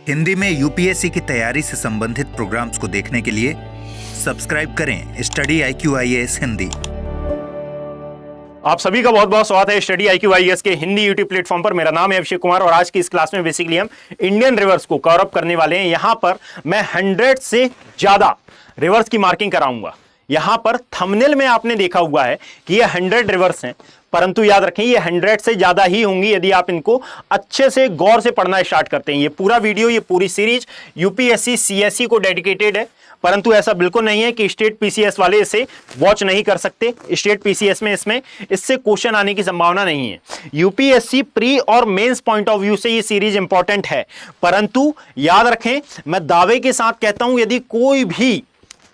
हिंदी में यूपीएससी की तैयारी से संबंधित प्रोग्राम्स को देखने के लिए सब्सक्राइब करें स्टडी IQIAS हिंदी। आप सभी का बहुत बहुत स्वागत है स्टडी IQIAS के हिंदी यूट्यूब प्लेटफॉर्म पर। मेरा नाम है अभिषेक कुमार और आज की इस क्लास में बेसिकली हम इंडियन रिवर्स को कवर अप करने वाले हैं। यहां पर मैं 100 से ज्यादा रिवर्स की मार्किंग कराऊंगा। यहां पर थंबनेल में आपने देखा हुआ है कि ये 100 रिवर्स हैं, परंतु याद रखें ये 100 से ज्यादा ही होंगी यदि आप इनको अच्छे से गौर से पढ़ना स्टार्ट करते हैं। ये पूरा वीडियो, ये पूरी सीरीज यूपीएससी CSE को डेडिकेटेड है, परंतु ऐसा बिल्कुल नहीं है कि स्टेट PCS वाले इसे वॉच नहीं कर सकते। स्टेट PCS में इससे क्वेश्चन आने की संभावना नहीं है। यूपीएससी प्री और मेंस पॉइंट ऑफ व्यू से ये सीरीज इंपॉर्टेंट है, परंतु याद रखें मैं दावे के साथ कहता हूं यदि कोई भी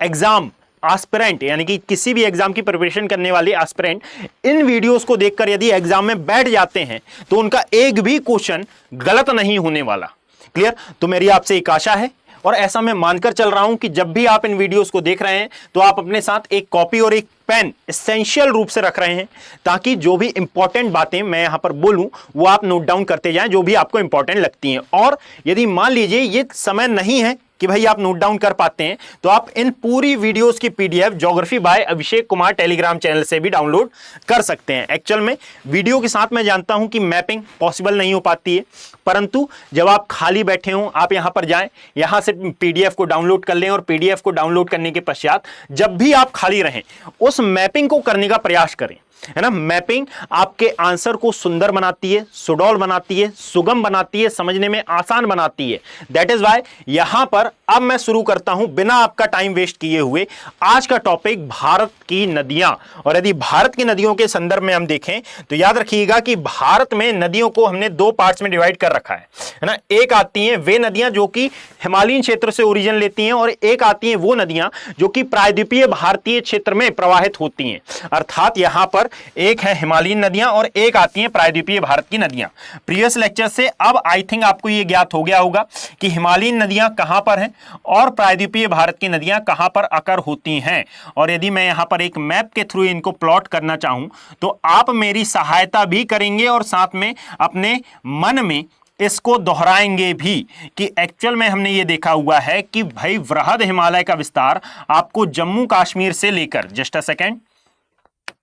एग्जाम एस्पिरेंट यानी कि किसी भी एग्जाम की प्रिपरेशन करने वाले एस्पिरेंट इन वीडियोस को देखकर यदि एग्जाम में बैठ जाते हैं तो उनका एक भी क्वेश्चन गलत नहीं होने वाला। क्लियर? तो मेरी आपसे एक आशा है और ऐसा मैं मानकर चल रहा हूं कि जब भी आप इन वीडियोस को देख रहे हैं तो आप अपने साथ एक कॉपी और एक पेन एसेंशियल रूप से रख रहे हैं, ताकि जो भी इंपॉर्टेंट बातें मैं यहां पर बोलूं वो आप नोट डाउन करते जाएं जो भी आपको इंपॉर्टेंट लगती हैं। और यदि मान लीजिए ये समय नहीं है कि भाई आप नोट डाउन कर पाते हैं तो आप इन पूरी वीडियोस की PDF geography bye Abhishek Kumar Telegram channel से भी डाउनलोड कर सकते हैं। एक्चुअल में वीडियो के साथ मैं जानता हूं कि मैपिंग पॉसिबल नहीं हो पाती है, परंतु जब आप खाली बैठे हों आप यहां पर जाएं, यहां से PDF को डाउनलोड कर लें और PDF को डाउनलोड करने के पश्चात जब भी आप खाली रहें उस मैपिंग को करने का प्रयास करें, है ना। मैपिंग आपके आंसर को सुंदर बनाती है, सुडौल बनाती है, सुगम बनाती है, समझने में आसान बनाती है। दैट इज वाई यहां पर अब मैं शुरू करता हूं बिना आपका टाइम वेस्ट किए हुए आज का टॉपिक भारत की नदियां। और यदि भारत की नदियों के संदर्भ में हम देखें तो याद रखिएगा कि भारत में नदियों को हमने दो पार्ट्स में डिवाइड कर रखा है ना। एक आती हैं वे नदियां जो कि हिमालयन क्षेत्र से ओरिजिन लेती हैं और एक आती हैं वो नदियां जो कि प्रायद्वीपीय भारतीय क्षेत्र में प्रवाहित होती हैं। अर्थात यहां पर एक है हिमालयन नदियां और एक आती हैं प्रायद्वीपीय भारत की नदियां। प्रीवियस लेक्चर से अब आई थिंक आपको यह ज्ञात हो गया होगा कि हिमालयन नदियां कहां पर हैं और प्रायद्वीपीय भारत की नदियां कहां पर अकर होती हैं। और यदि मैं यहां पर एक मैप के थ्रू इनको प्लॉट करना चाहूं तो आप मेरी सहायता भी करेंगे और साथ में अपने मन में इसको दोहराएंगे भी कि एक्चुअल में हमने ये देखा हुआ है कि भाई वृहद हिमालय का विस्तार आपको जम्मू कश्मीर से लेकर, जस्ट अ सेकेंड,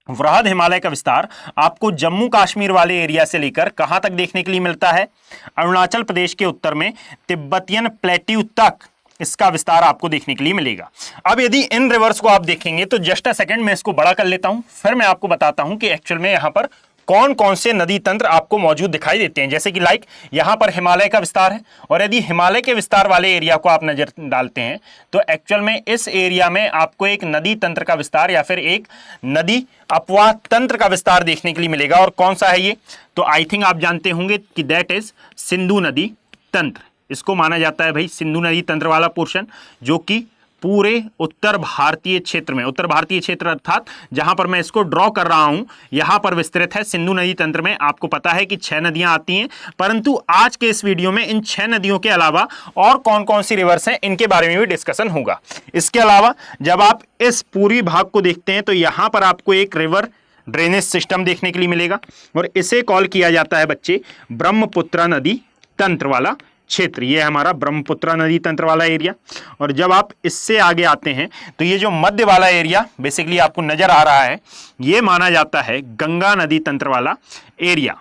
वृहद हिमालय का विस्तार आपको जम्मू कश्मीर वाले एरिया से लेकर कहां तक देखने के लिए मिलता है? अरुणाचल प्रदेश के उत्तर में तिब्बतियन प्लेट्यू तक इसका विस्तार आपको देखने के लिए मिलेगा। अब यदि इन रिवर्स को आप देखेंगे तो जस्ट अ सेकंड मैं इसको बड़ा कर लेता हूं, फिर मैं आपको बताता हूं कि एक्चुअल में यहां पर कौन कौन से नदी तंत्र आपको मौजूद दिखाई देते हैं। जैसे कि लाइक यहां पर हिमालय का विस्तार है और यदि हिमालय के विस्तार वाले एरिया को आप नजर डालते हैं तो एक्चुअल में इस एरिया में आपको एक नदी तंत्र का विस्तार या फिर एक नदी अपवाह तंत्र का विस्तार देखने के लिए मिलेगा। और कौन सा है ये? तो आई थिंक आप जानते होंगे कि दैट इज सिंधु नदी तंत्र। इसको माना जाता है भाई सिंधु नदी तंत्र वाला पोर्शन जो कि पूरे उत्तर भारतीय क्षेत्र में, उत्तर भारतीय क्षेत्र अर्थात जहां पर मैं इसको ड्रॉ कर रहा हूं यहां पर विस्तृत है। सिंधु नदी तंत्र में आपको पता है कि 6 नदियां आती हैं, परंतु आज के इस वीडियो में इन 6 नदियों के अलावा और कौन कौन सी रिवर्स हैं इनके बारे में भी डिस्कशन होगा। इसके अलावा जब आप इस पूरी भाग को देखते हैं तो यहां पर आपको एक रिवर ड्रेनेज सिस्टम देखने के लिए मिलेगा और इसे कॉल किया जाता है बच्चे ब्रह्मपुत्र नदी तंत्र वाला क्षेत्र। ये है हमारा ब्रह्मपुत्र नदी तंत्र वाला एरिया। और जब आप इससे आगे आते हैं तो ये जो मध्य वाला एरिया बेसिकली आपको नजर आ रहा है ये माना जाता है गंगा नदी तंत्र वाला एरिया।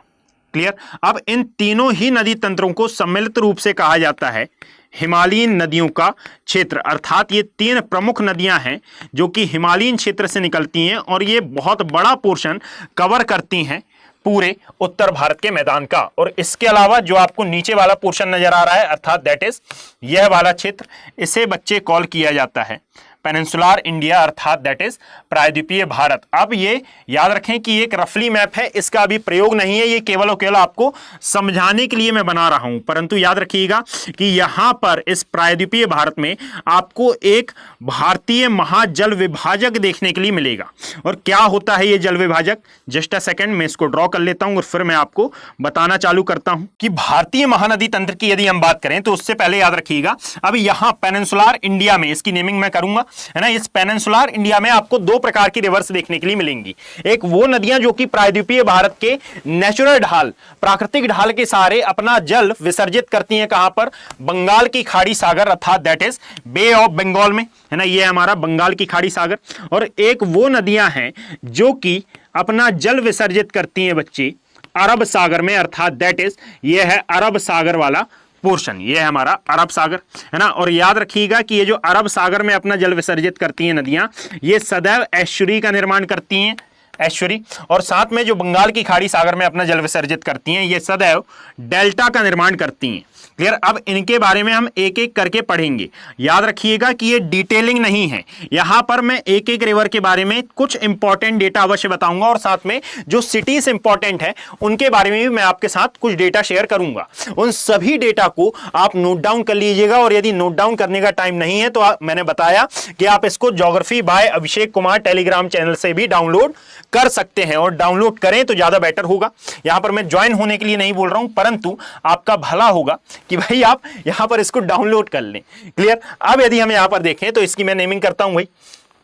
क्लियर? अब इन तीनों ही नदी तंत्रों को सम्मिलित रूप से कहा जाता है हिमालयन नदियों का क्षेत्र। अर्थात ये 3 प्रमुख नदियां हैं जो कि हिमालयन क्षेत्र से निकलती हैं और ये बहुत बड़ा पोर्शन कवर करती हैं पूरे उत्तर भारत के मैदान का। और इसके अलावा जो आपको नीचे वाला पोर्शन नजर आ रहा है अर्थात दैट इज यह वाला क्षेत्र, इसे बच्चे कॉल किया जाता है पेनिनसुलर इंडिया अर्थात दैट इज प्रायद्वीपीय भारत। अब ये याद रखें कि एक रफली मैप है, इसका अभी प्रयोग नहीं है, ये केवल और केवल आपको समझाने के लिए मैं बना रहा हूं। परंतु याद रखिएगा कि यहां पर इस प्रायद्वीपीय भारत में आपको एक भारतीय महाजल विभाजक देखने के लिए मिलेगा। और क्या होता है ये जल विभाजक? जस्ट अ सेकंड मैं इसको ड्रॉ कर लेता हूं और फिर मैं आपको बताना चालू करता हूं कि भारतीय महानदी तंत्र की यदि हम बात करें तो उससे पहले याद रखिएगा अब यहां पेनिनसुलर इंडिया में इसकी नेमिंग मैं करूंगा है ना। इस पेनिनसुलर इंडिया में आपको दो प्रकार की रिवर्स देखने के लिए मिलेंगी। एक वो नदियां जो कि प्रायद्वीपीय भारत के नेचुरल ढाल, प्राकृतिक ढाल के सहारे अपना जल विसर्जित करती हैं, कहां पर, बंगाल की खाड़ी सागर अर्थात that is Bay of Bengal में, है ना, ये हमारा बंगाल की खाड़ी सागर। और एक वो नदियां हैं जो कि अपना जल विसर्जित करती हैं बच्चे अरब सागर में, अर्थात दैट इज ये है अरब सागर वाला पोर्शन, ये है हमारा अरब सागर, है ना। और याद रखिएगा कि ये जो अरब सागर में अपना जल विसर्जित करती हैं नदियां, ये सदैव एस्चुरी का निर्माण करती हैं, एस्चुरी। और साथ में जो बंगाल की खाड़ी सागर में अपना जल विसर्जित करती हैं, ये सदैव डेल्टा का निर्माण करती हैं। क्लियर। अब इनके बारे में हम एक एक करके पढ़ेंगे। याद रखिएगा कि ये डिटेलिंग नहीं है, यहां पर मैं एक एक रिवर के बारे में कुछ इंपॉर्टेंट डेटा अवश्य बताऊंगा, और साथ में जो सिटीज इंपॉर्टेंट है उनके बारे में भी मैं आपके साथ कुछ डेटा शेयर करूंगा। उन सभी डेटा को आप नोट डाउन कर लीजिएगा, और यदि नोट डाउन करने का टाइम नहीं है तो मैंने बताया कि आप इसको geography bye Abhishek Kumar Telegram channel से भी डाउनलोड कर सकते हैं, और डाउनलोड करें तो ज्यादा बेटर होगा। यहां पर मैं ज्वाइन होने के लिए नहीं बोल रहा हूं, परंतु आपका भला होगा कि भाई आप यहां पर इसको डाउनलोड कर लें। क्लियर। अब यदि हम यहां पर देखें तो इसकी मैं नेमिंग करता हूं भाई,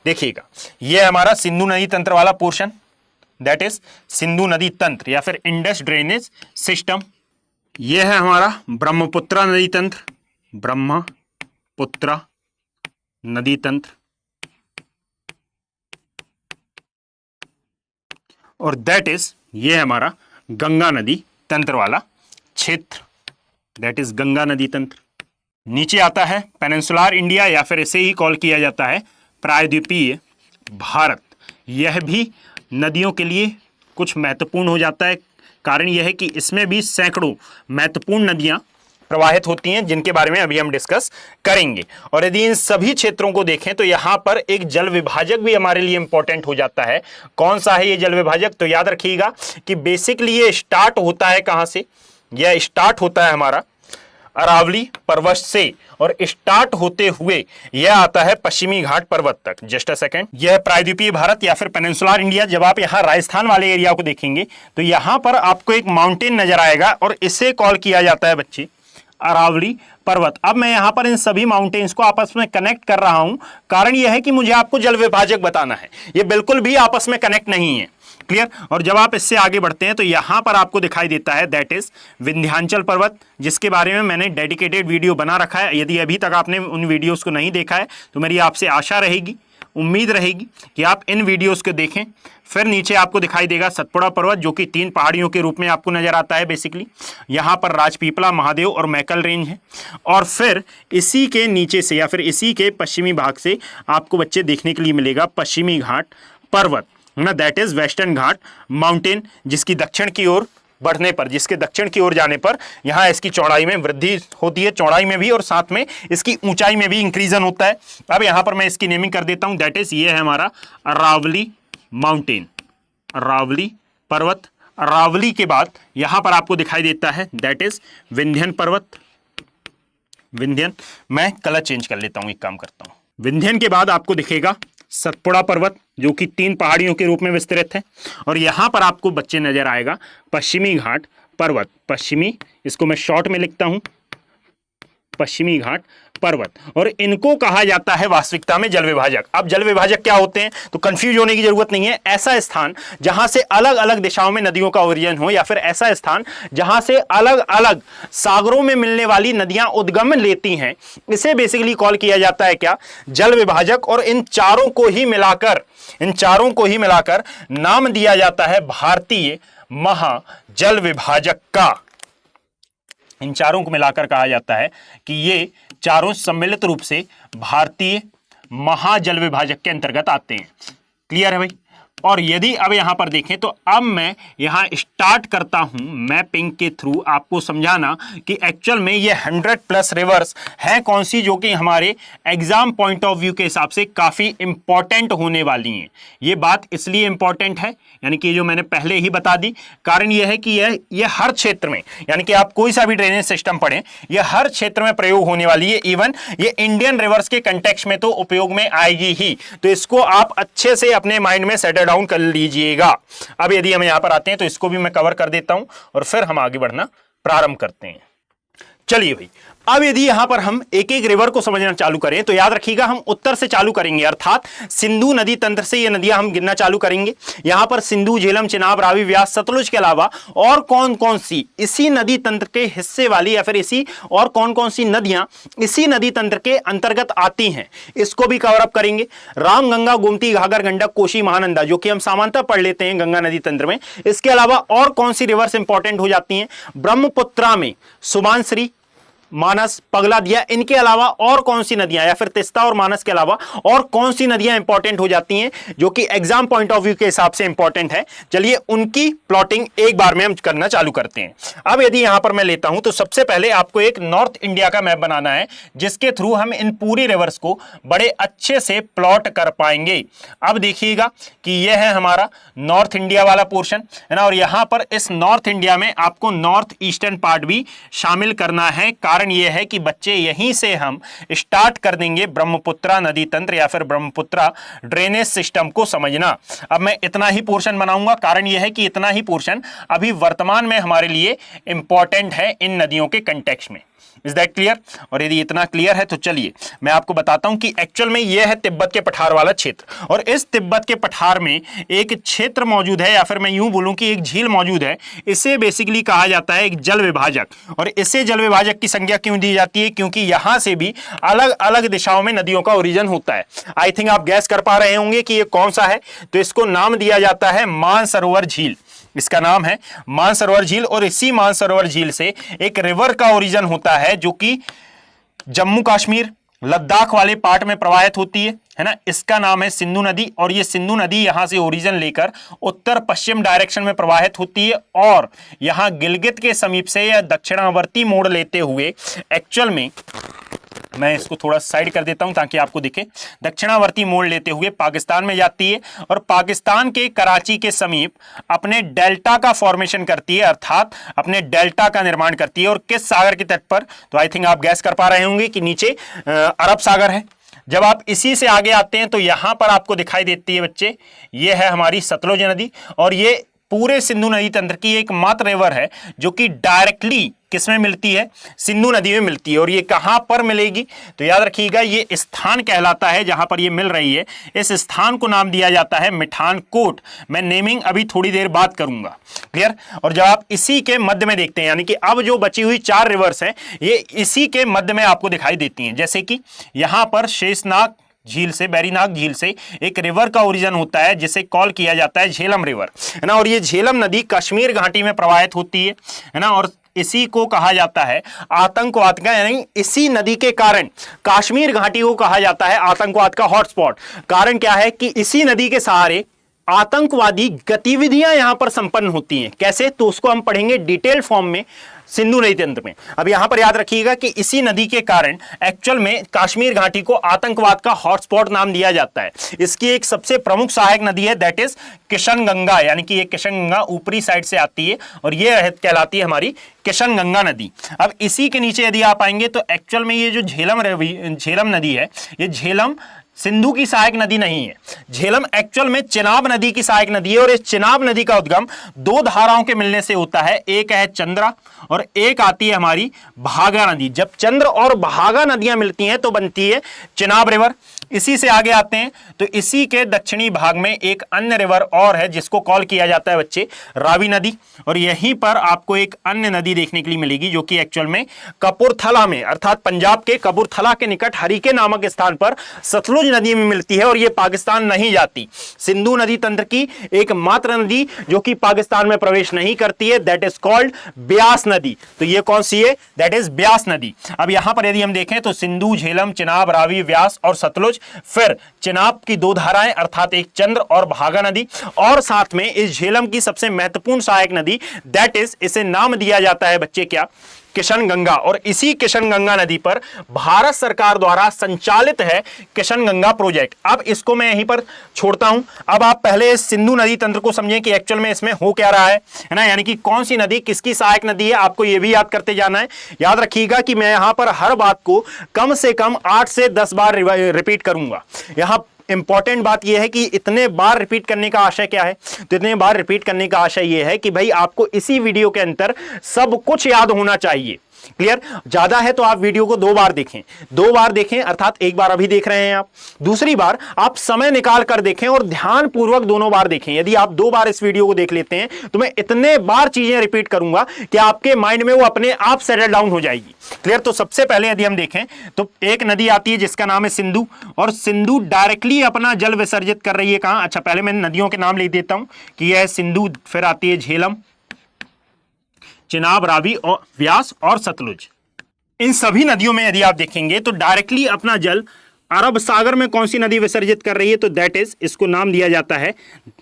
देखिएगा ये हमारा सिंधु नदी तंत्र वाला पोर्शन, दैट इज सिंधु नदी तंत्र या फिर इंडस ड्रेनेज सिस्टम। ये है हमारा ब्रह्मपुत्र नदी तंत्र, ब्रह्मपुत्र नदी तंत्र। और दैट इज ये हमारा गंगा नदी तंत्र वाला क्षेत्र, दैट इज गंगा नदी तंत्र। नीचे आता है पेनिनसुलर इंडिया या फिर इसे ही कॉल किया जाता है प्रायद्वीपीय भारत। यह भी नदियों के लिए कुछ महत्वपूर्ण हो जाता है, कारण यह है कि इसमें भी सैकड़ों महत्वपूर्ण नदियां प्रवाहित होती हैं, जिनके बारे में अभी हम डिस्कस करेंगे। और यदि इन सभी क्षेत्रों को देखें तो यहां पर एक जल विभाजक भी हमारे लिए इंपॉर्टेंट हो जाता है। कौन सा है ये जल विभाजक? तो याद रखिएगा कि बेसिकली ये स्टार्ट होता है कहां से? यह स्टार्ट होता है हमारा अरावली पर्वत से, और स्टार्ट होते हुए यह आता है पश्चिमी घाट पर्वत तक। जस्ट अ सेकंड, यह प्रायद्वीपीय भारत या फिर पेनिनसुलर इंडिया। जब आप यहां राजस्थान वाले एरिया को देखेंगे तो यहां पर आपको एक माउंटेन नजर आएगा, और इसे कॉल किया जाता है बच्चे अरावली पर्वत। अब मैं यहां पर इन सभी माउंटेन्स को आपस में कनेक्ट कर रहा हूं, कारण यह है कि मुझे आपको जल विभाजक बताना है। ये बिल्कुल भी आपस में कनेक्ट नहीं है। क्लियर। और जब आप इससे आगे बढ़ते हैं तो यहां पर आपको दिखाई देता है दैट इज विंध्याचल पर्वत, जिसके बारे में मैंने डेडिकेटेड वीडियो बना रखा है। यदि अभी तक आपने उन वीडियोस को नहीं देखा है तो मेरी आपसे आशा रहेगी, उम्मीद रहेगी कि आप इन वीडियोस को देखें। फिर नीचे आपको दिखाई देगा सतपुड़ा पर्वत, जो कि 3 पहाड़ियों के रूप में आपको नजर आता है बेसिकली। यहाँ पर राजपीपला, महादेव और मैकल रेंज है। और फिर इसी के नीचे से या फिर इसी के पश्चिमी भाग से आपको बच्चे देखने के लिए मिलेगा पश्चिमी घाट पर्वत, ना, that is western Ghat mountain, जिसकी दक्षिण की ओर बढ़ने पर, जिसके दक्षिण की ओर जाने पर यहाँ इसकी चौड़ाई में वृद्धि होती है, चौड़ाई में भी और साथ में इसकी ऊंचाई में भी इंक्रीजन होता है। अब यहाँ पर मैं इसकी नेमिंग कर देता हूँ, दैट इज ये है हमारा अरावली माउंटेन, अरावली पर्वत। अरावली के बाद यहाँ पर आपको दिखाई देता है दैट इज विंध्यन पर्वत, विंध्यन। मैं कलर चेंज कर लेता हूँ, एक काम करता हूँ। विंध्यन के बाद आपको दिखेगा सतपुड़ा पर्वत, जो कि 3 पहाड़ियों के रूप में विस्तृत है। और यहां पर आपको बच्चे नजर आएगा पश्चिमी घाट पर्वत, पश्चिमी, इसको मैं शॉर्ट में लिखता हूं, पश्चिमी घाट पर्वत। और इनको कहा जाता है वास्तविकता में जल विभाजक। अब जल विभाजक क्या होते हैं तो कंफ्यूज होने की जरूरत नहीं है। ऐसा स्थान जहां से अलग अलग दिशाओं में नदियों का ओरिजिन हो, या फिर ऐसा स्थान जहां से अलग अलग सागरों में मिलने वाली नदियां उद्गम लेती हैं, इसे बेसिकली कॉल किया जाता है क्या? जल विभाजक। और इन चारों को ही मिलाकर नाम दिया जाता है भारतीय महाजल विभाजक का। इन चारों को मिलाकर कहा जाता है कि ये चारों सम्मिलित रूप से भारतीय महाजल विभाजक के अंतर्गत आते हैं। क्लियर है भाई? और यदि अब यहां पर देखें तो अब मैं यहां स्टार्ट करता हूं मैपिंग के थ्रू आपको समझाना कि एक्चुअल में ये 100+ रिवर्स है कौन सी, जो कि हमारे एग्जाम पॉइंट ऑफ व्यू के हिसाब से काफी इंपॉर्टेंट होने वाली हैं। ये बात इसलिए इंपॉर्टेंट है, यानी कि जो मैंने पहले ही बता दी, कारण यह है कि यह हर क्षेत्र में, यानी कि आप कोई सा भी ड्रेनेज सिस्टम पढ़ें, यह हर क्षेत्र में प्रयोग होने वाली है। इवन ये इंडियन रिवर्स के कंटेक्स्ट में तो उपयोग में आएगी ही। तो इसको आप अच्छे से अपने माइंड में सेटल डाउन कर लीजिएगा। अब यदि हम यहां पर आते हैं तो इसको भी मैं कवर कर देता हूं और फिर हम आगे बढ़ना प्रारंभ करते हैं। चलिए भाई, अब यदि यहां पर हम एक एक रिवर को समझना चालू करें तो याद रखिएगा हम उत्तर से चालू करेंगे, अर्थात सिंधु नदी तंत्र से ये नदियां हम गिनना चालू करेंगे। यहां पर सिंधु, झेलम, चिनाब, रावी, व्यास, सतलुज के अलावा और कौन कौन सी इसी नदी तंत्र के हिस्से वाली या फिर इसी और कौन कौन सी नदियां इसी नदी तंत्र के अंतर्गत आती हैं, इसको भी कवर अप करेंगे। राम, गंगा, गोमती, घाघर, गंडक, कोसी, महानंदा, जो कि हम सामान्यतः पढ़ लेते हैं गंगा नदी तंत्र में। इसके अलावा और कौन सी रिवर्स इंपॉर्टेंट हो जाती हैं, ब्रह्मपुत्रा में सुबानश्री, मानस, पगलादिया, इनके अलावा और कौन सी नदियां या फिर तिस्ता और मानस के अलावा और कौन सी नदियां इंपॉर्टेंट हो जाती हैं जो कि एग्जाम पॉइंट ऑफ व्यू के हिसाब से इंपॉर्टेंट है। चलिए उनकी प्लॉटिंग एक बार में हम करना चालू करते हैं। अब यदि यहां पर मैं लेता हूं तो सबसे पहले आपको एक नॉर्थ इंडिया का मैप बनाना है जिसके थ्रू हम इन पूरी रिवर्स को बड़े अच्छे से प्लॉट कर पाएंगे। अब देखिएगा कि यह है हमारा नॉर्थ इंडिया वाला पोर्शन है ना, और यहां पर इस नॉर्थ इंडिया में आपको नॉर्थ ईस्टर्न पार्ट भी शामिल करना है। कारण यह है कि बच्चे यहीं से हम स्टार्ट कर देंगे ब्रह्मपुत्रा नदी तंत्र या फिर ब्रह्मपुत्रा ड्रेनेज सिस्टम को समझना। अब मैं इतना ही पोर्शन बनाऊंगा, कारण यह है कि इतना ही पोर्शन अभी वर्तमान में हमारे लिए इंपॉर्टेंट है इन नदियों के कंटेक्स्ट में। Is that clear? और यदि इतना क्लियर है तो चलिए मैं आपको बताता हूं कि एक्चुअल में यह है तिब्बत के पठार वाला क्षेत्र, और इस तिब्बत के पठार में एक क्षेत्र मौजूद है या फिर मैं यूं बोलूं कि एक झील मौजूद है। इसे बेसिकली कहा जाता है एक जल विभाजक, और इसे जल विभाजक की संज्ञा क्यों दी जाती है? क्योंकि यहां से भी अलग अलग दिशाओं में नदियों का ओरिजिन होता है। आई थिंक आप गैस कर पा रहे होंगे कि ये कौन सा है, तो इसको नाम दिया जाता है मानसरोवर झील। इसका नाम है मानसरोवर झील, और इसी मानसरोवर झील से एक रिवर का ओरिजिन होता है जो कि जम्मू कश्मीर, लद्दाख वाले पार्ट में प्रवाहित होती है ना। इसका नाम है सिंधु नदी, और ये सिंधु नदी यहां से ओरिजिन लेकर उत्तर पश्चिम डायरेक्शन में प्रवाहित होती है, और यहां गिलगित के समीप से यह दक्षिणावर्ती मोड़ लेते हुए एक्चुअल में, मैं इसको थोड़ा साइड कर देता हूं ताकि आपको दिखे, दक्षिणावर्ती मोड़ लेते हुए पाकिस्तान में जाती है और पाकिस्तान के कराची के समीप अपने डेल्टा का फॉर्मेशन करती है, अर्थात अपने डेल्टा का निर्माण करती है। और किस सागर के तट पर? तो आई थिंक आप गैस कर पा रहे होंगे कि नीचे अरब सागर है। जब आप इसी से आगे आते हैं तो यहां पर आपको दिखाई देती है बच्चे, ये है हमारी सतलुज नदी, और ये पूरे सिंधु नदी तंत्र की एकमात्र रिवर है जो कि डायरेक्टली किसमें मिलती है? सिंधु नदी में मिलती है। और ये कहां पर मिलेगी? तो याद रखिएगा ये स्थान कहलाता है जहां पर ये मिल रही है, इस स्थान को नाम दिया जाता है मिठानकोट। मैं नेमिंग अभी थोड़ी देर बाद करूंगा, क्लियर? और जब आप इसी के मध्य में देखते हैं, यानी कि अब जो बची हुई 4 रिवर्स हैं ये इसी के मध्य में आपको दिखाई देती हैं। जैसे कि यहां पर शेषनाग झील से, बैरीनाग झील से एक रिवर का ओरिजिन होता है जिसे कॉल किया जाता है झेलम रिवर, है ना। और ये झेलम नदी कश्मीर घाटी में प्रवाहित होती है ना, और इसी को कहा जाता है आतंकवाद का, यानी इसी नदी के कारण कश्मीर घाटी को कहा जाता है आतंकवाद का हॉटस्पॉट। कारण क्या है कि इसी नदी के सहारे आतंकवादी गतिविधियां यहां पर संपन्न होती हैं। कैसे? तो उसको हम पढ़ेंगे डिटेल फॉर्म में सिंधु नदी तंत्र में। अब यहां पर याद रखिएगा कि इसी नदी के कारण एक्चुअल में कश्मीर घाटी को आतंकवाद का हॉटस्पॉट नाम दिया जाता है। इसकी एक सबसे प्रमुख सहायक नदी है, दैट इज किशन गंगा, यानी कि ये किशन गंगा ऊपरी साइड से आती है और ये कहलाती है हमारी किशन गंगा नदी। अब इसी के नीचे यदि आप आएंगे तो एक्चुअल में ये जो झेलम नदी है, ये झेलम सिंधु की सहायक नदी नहीं है। झेलम एक्चुअल में चिनाब नदी की सहायक नदी है, और इस चिनाब नदी का उद्गम 2 धाराओं के मिलने से होता है। एक है चंद्रा और एक आती है हमारी भागा नदी। जब चंद्र और भागा नदियां मिलती हैं तो बनती है चिनाब रिवर। इसी से आगे आते हैं तो इसी के दक्षिणी भाग में एक अन्य रिवर और है जिसको कॉल किया जाता है बच्चे रावी नदी, और यहीं पर आपको एक अन्य नदी देखने के लिए मिलेगी जो कि एक्चुअल में कपूरथला में, अर्थात पंजाब के कपूरथला के निकट हरीके नामक स्थान पर सतलुज नदी में मिलती है, और यह पाकिस्तान नहीं जाती। सिंधु नदी तंत्र की एकमात्र नदी जो कि पाकिस्तान में प्रवेश नहीं करती है, दैट इज कॉल्ड ब्यास नदी। तो ये कौन सी है? दैट इज ब्यास नदी। अब यहां पर यदि हम देखें तो सिंधु, झेलम, चिनाब, रावी, व्यास और सतलुज, फिर चिनाब की 2 धाराएं अर्थात एक चंद्र और भागा नदी, और साथ में इस झेलम की सबसे महत्वपूर्ण सहायक नदी, दैट इज, इसे नाम दिया जाता है बच्चे क्या? किशन गंगा। और इसी किशन गंगा नदी पर भारत सरकार द्वारा संचालित है किशन गंगा प्रोजेक्ट। अब इसको मैं यहीं पर छोड़ता हूं। अब आप पहले सिंधु नदी तंत्र को समझें कि एक्चुअल में इसमें हो क्या रहा है ना, यानी कि कौन सी नदी किसकी सहायक नदी है, आपको यह भी याद करते जाना है। याद रखिएगा कि मैं यहां पर हर बात को कम से कम 8 से 10 बार रिपीट करूंगा। यहां इंपॉर्टेंट बात यह है कि इतने बार रिपीट करने का आशय क्या है? तो इतने बार रिपीट करने का आशय यह है कि भाई आपको इसी वीडियो के अंदर सब कुछ याद होना चाहिए। क्लियर? ज्यादा है तो आप वीडियो को 2 बार देखें, 2 बार देखें, अर्थात 1 बार अभी देख रहे हैं आप, दूसरी बार आप समय निकाल कर देखें और ध्यान पूर्वक दोनों बार देखें। यदि आप 2 बार इस वीडियो को देख लेते हैं तो मैं इतने बार चीजें रिपीट करूंगा कि आपके माइंड में वो अपने आप सेटल डाउन हो जाएगी। क्लियर? तो सबसे पहले यदि हम देखें तो एक नदी आती है जिसका नाम है सिंधु, और सिंधु डायरेक्टली अपना जल विसर्जित कर रही है कहां? अच्छा, पहले मैं नदियों के नाम लिख देता हूं कि यह सिंधु, फिर आती है झेलम, चिनाब, रावी और व्यास और सतलुज। इन सभी नदियों में यदि आप देखेंगे तो डायरेक्टली अपना जल अरब सागर में कौन सी नदी विसर्जित कर रही है? तो दैट इज, इसको नाम दिया जाता है,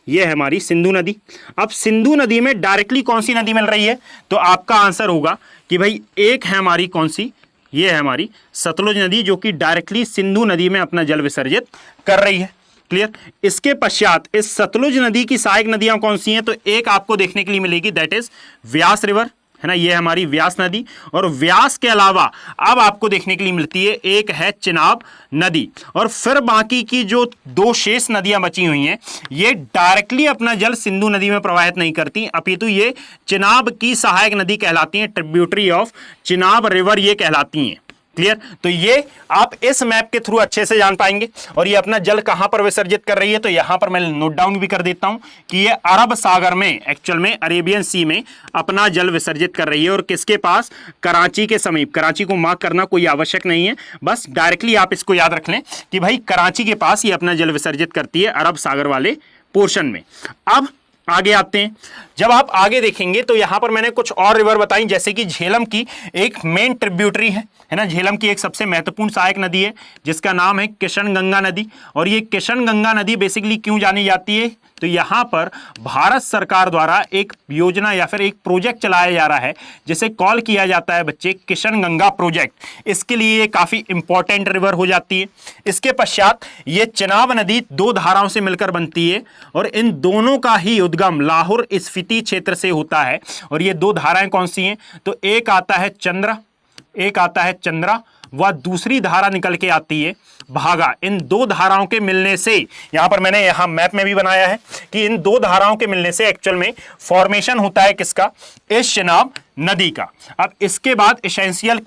यह है हमारी सिंधु नदी। अब सिंधु नदी में डायरेक्टली कौन सी नदी मिल रही है? तो आपका आंसर होगा कि भाई एक है हमारी कौन सी, ये है हमारी सतलुज नदी, जो कि डायरेक्टली सिंधु नदी में अपना जल विसर्जित कर रही है। क्लियर? इसके पश्चात इस सतलुज नदी की सहायक नदियां कौन सी हैं? तो एक आपको देखने के लिए मिलेगी, दैट इज व्यास रिवर, है ना, ये हमारी व्यास नदी। और व्यास के अलावा अब आपको देखने के लिए मिलती है, एक है चिनाब नदी। और फिर बाकी की जो 2 शेष नदियां बची हुई हैं, ये डायरेक्टली अपना जल सिंधु नदी में प्रवाहित नहीं करती, अपितु ये चिनाब की सहायक नदी कहलाती हैं, ट्रिब्यूटरी ऑफ चिनाब रिवर ये कहलाती हैं। क्लियर? तो ये आप इस मैप के थ्रू अच्छे से जान पाएंगे। और ये अपना जल कहां पर विसर्जित कर रही है? तो यहां पर मैं नोट डाउन भी कर देता हूं कि ये अरब सागर में, एक्चुअल में अरेबियन सी में अपना जल विसर्जित कर रही है। और किसके पास? कराची के समीप। कराची को मार्क करना कोई आवश्यक नहीं है, बस डायरेक्टली आप इसको याद रख लें कि भाई कराची के पास ये अपना जल विसर्जित करती है, अरब सागर वाले पोर्शन में। अब आगे आते हैं। जब आप आगे देखेंगे तो यहां पर मैंने कुछ और रिवर बताई, जैसे कि झेलम की एक मेन ट्रिब्यूटरी है ना, झेलम की एक सबसे महत्वपूर्ण सहायक नदी है जिसका नाम है किशन गंगा नदी। और ये किशन गंगा नदी बेसिकली क्यों जानी जाती है? तो यहां पर भारत सरकार द्वारा एक योजना या फिर एक प्रोजेक्ट चलाया जा रहा है जिसे कॉल किया जाता है बच्चे किशन गंगा प्रोजेक्ट। इसके लिए ये काफी इंपॉर्टेंट रिवर हो जाती है। इसके पश्चात ये चिनाब नदी 2 धाराओं से मिलकर बनती है और इन दोनों का ही उद्गम लाहौर स्फीति क्षेत्र से होता है। और ये 2 धाराएं कौन सी हैं? तो एक आता है चंद्रा, एक आता है चंद्रा, वह दूसरी धारा निकल के आती है भागा। इन 2 धाराओं के मिलने से, यहां पर मैंने यहां मैप में भी बनाया है कि इन 2 धाराओं के मिलने से एक्चुअल में फॉर्मेशन होता है किसका? इस चिनाब नदी का। अब इसके बाद एसेंशियल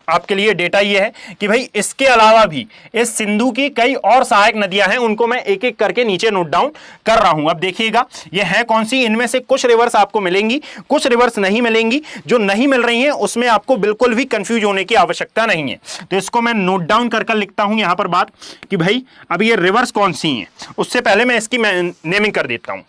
आपके लिए डेटा ये है कि भाई इसके अलावा भी इस सिंधु की कई और सहायक नदियां हैं, उनको मैं एक एक करके नीचे नोट डाउन कर रहा हूं। अब देखिएगा ये है कौन सी, इनमें से कुछ रिवर्स आपको मिलेंगी, कुछ रिवर्स नहीं मिलेंगी। जो नहीं मिल रही हैं उसमें आपको बिल्कुल भी कंफ्यूज होने की आवश्यकता नहीं है। तो इसको मैं नोट डाउन कर लिखता हूं यहां पर बात कि भाई अब ये रिवर्स कौन सी हैं। उससे पहले मैं इसकी नेमिंग कर देता हूं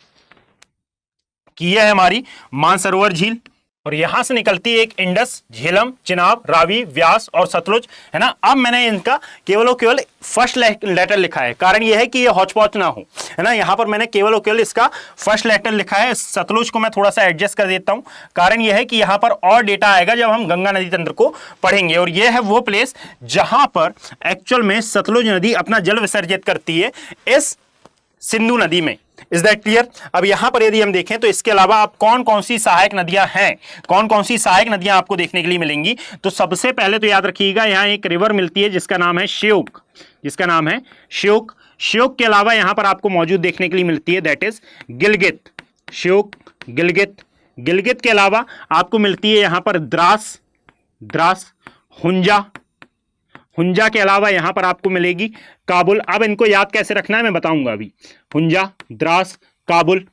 कि यह है हमारी मानसरोवर झील, और यहां से निकलती है एक इंडस, झेलम, चिनाब, रावी, व्यास और सतलुज, है ना। अब मैंने इनका केवल और केवल फर्स्ट लेटर लिखा है, कारण यह है कि ये हौच-पौच ना हो, है ना। यहां पर मैंने केवल और केवल इसका फर्स्ट लेटर लिखा है। सतलुज को मैं थोड़ा सा एडजस्ट कर देता हूं, कारण यह है कि यहां पर और डेटा आएगा जब हम गंगा नदी तंत्र को पढ़ेंगे। और यह है वो प्लेस जहां पर एक्चुअल में सतलुज नदी अपना जल विसर्जित करती है इस सिंधु नदी में। Is that clear? अब यहां पर यदि हम देखें तो इसके अलावा आप कौन कौन सी सहायक नदियां हैं, कौन कौन सी सहायक नदियां आपको देखने के लिए मिलेंगी। तो सबसे पहले तो याद रखिएगा यहां एक रिवर मिलती है जिसका नाम है श्योक, जिसका नाम है श्योक। श्योक के अलावा यहां पर आपको मौजूद देखने के लिए मिलती है दैट इज गिलगित, श्योक, गिलगित। गिलगित के अलावा आपको मिलती है यहां पर द्रास, द्रास, हुंजा, हुंजा के अलावा यहां पर आपको मिलेगी काबुल। अब इनको याद कैसे रखना है मैं बताऊंगा अभी। Hunza, Dras, Kabul.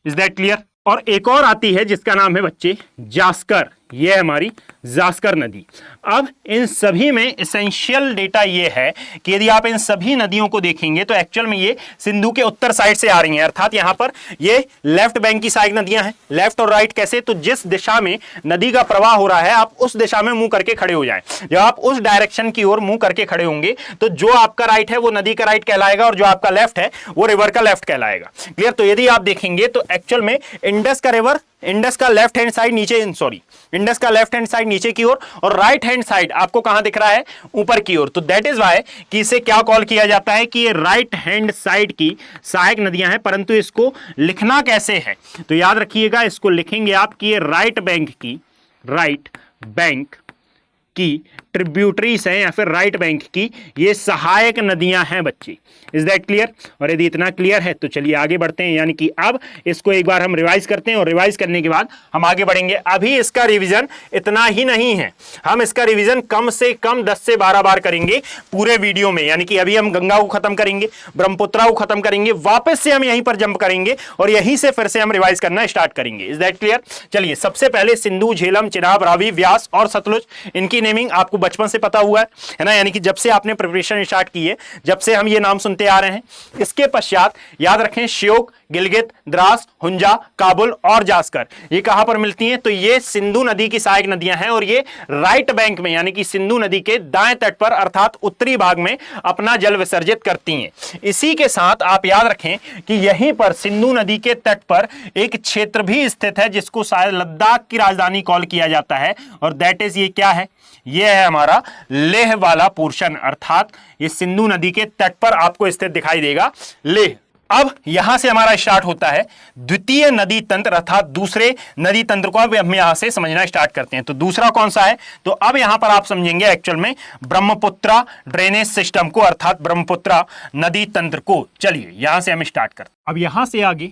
Is that clear? और एक और आती है जिसका नाम है बच्चे जास्कर, ये है हमारी जास्कर नदी। अब इन सभी में एसेंशियल डेटा ये है कि यदि आप इन सभी नदियों को देखेंगे तो एक्चुअल में ये सिंधु के उत्तर साइड से आ रही हैं, अर्थात यहां पर ये लेफ्ट बैंक की सहायक नदियां हैं। लेफ्ट और राइट कैसे? तो जिस दिशा में नदी का प्रवाह हो रहा है आप उस दिशा में मुंह करके खड़े हो जाएं। जब आप उस डायरेक्शन की ओर मुंह करके खड़े होंगे तो जो आपका राइट है वो नदी का राइट कहलाएगा और जो आपका लेफ्ट है वो रिवर का लेफ्ट कहलाएगा। क्लियर? तो यदि आप देखेंगे तो एक्चुअल में इंडस का रिवर, इंडस का लेफ्ट हैंड साइड नीचे, सॉरी इंडस का लेफ्ट हैंड साइड नीचे की ओर और राइट हैंड साइड आपको कहां दिख रहा है? ऊपर की ओर। तो दैट इज वाई कि इसे क्या कॉल किया जाता है कि ये राइट हैंड साइड की सहायक नदियां हैं। परंतु इसको लिखना कैसे है? तो याद रखिएगा इसको लिखेंगे आप कि ये राइट बैंक की ट्रिब्यूटरीज हैं या फिर राइट बैंक की ये सहायक नदियां हैं बच्चे। Is that clear? और यदि इतना क्लियर है तो चलिए आगे बढ़ते हैं, यानी कि अब इसको एक बार हम रिवाइज करते हैं और रिवाइज करने के बाद हम आगे बढ़ेंगे। अभी इसका रिवीजन इतना ही नहीं है, हम इसका रिवीजन कम से कम 10 से 12 बार करेंगे पूरे वीडियो में। यानी कि अभी हम गंगा को खत्म करेंगे, ब्रह्मपुत्रा को खत्म करेंगे, वापस से हम यहीं पर जंप करेंगे और यहीं से फिर से हम रिवाइज करना स्टार्ट करेंगे। Is that clear? चलिए सबसे पहले सिंधु, झेलम, चिनाब, रावी, व्यास और सतलुज, इनकी नेमिंग आपको बचपन से पता हुआ है ना, यानी कि जब से आपने प्रिपरेशन स्टार्ट की है, जब से हम ये नाम सुनते आ रहे हैं। इसके पश्चात याद रखें श्योक, गिलगित, द्रास, हुंजा, काबुल और जास्कर, ये कहां पर मिलती हैं? तो ये सिंधु नदी की सहायक नदियां हैं और ये राइट बैंक में यानी कि सिंधु नदी के दाएं तट पर अर्थात उत्तरी भाग में अपना जल विसर्जित करती हैं। इसी के साथ आप याद रखें कि यहीं पर सिंधु नदी के तट पर एक क्षेत्र भी स्थित है जिसको शायद लद्दाख की राजधानी कॉल किया जाता है, और दैट इज ये क्या है? ये है हमारा लेह वाला पोर्शन, अर्थात ये सिंधु नदी के तट पर आपको स्थित दिखाई देगा लेह। अब यहां से हमारा स्टार्ट होता है द्वितीय नदी तंत्र, अर्थात दूसरे नदी तंत्र को अब हम यहां से समझना स्टार्ट करते हैं। तो दूसरा कौन सा है? तो अब यहां पर आप समझेंगे एक्चुअल में ब्रह्मपुत्रा ड्रेनेज सिस्टम को, अर्थात ब्रह्मपुत्रा नदी तंत्र को। चलिए यहां से हम स्टार्ट करते हैं। अब यहां से आगे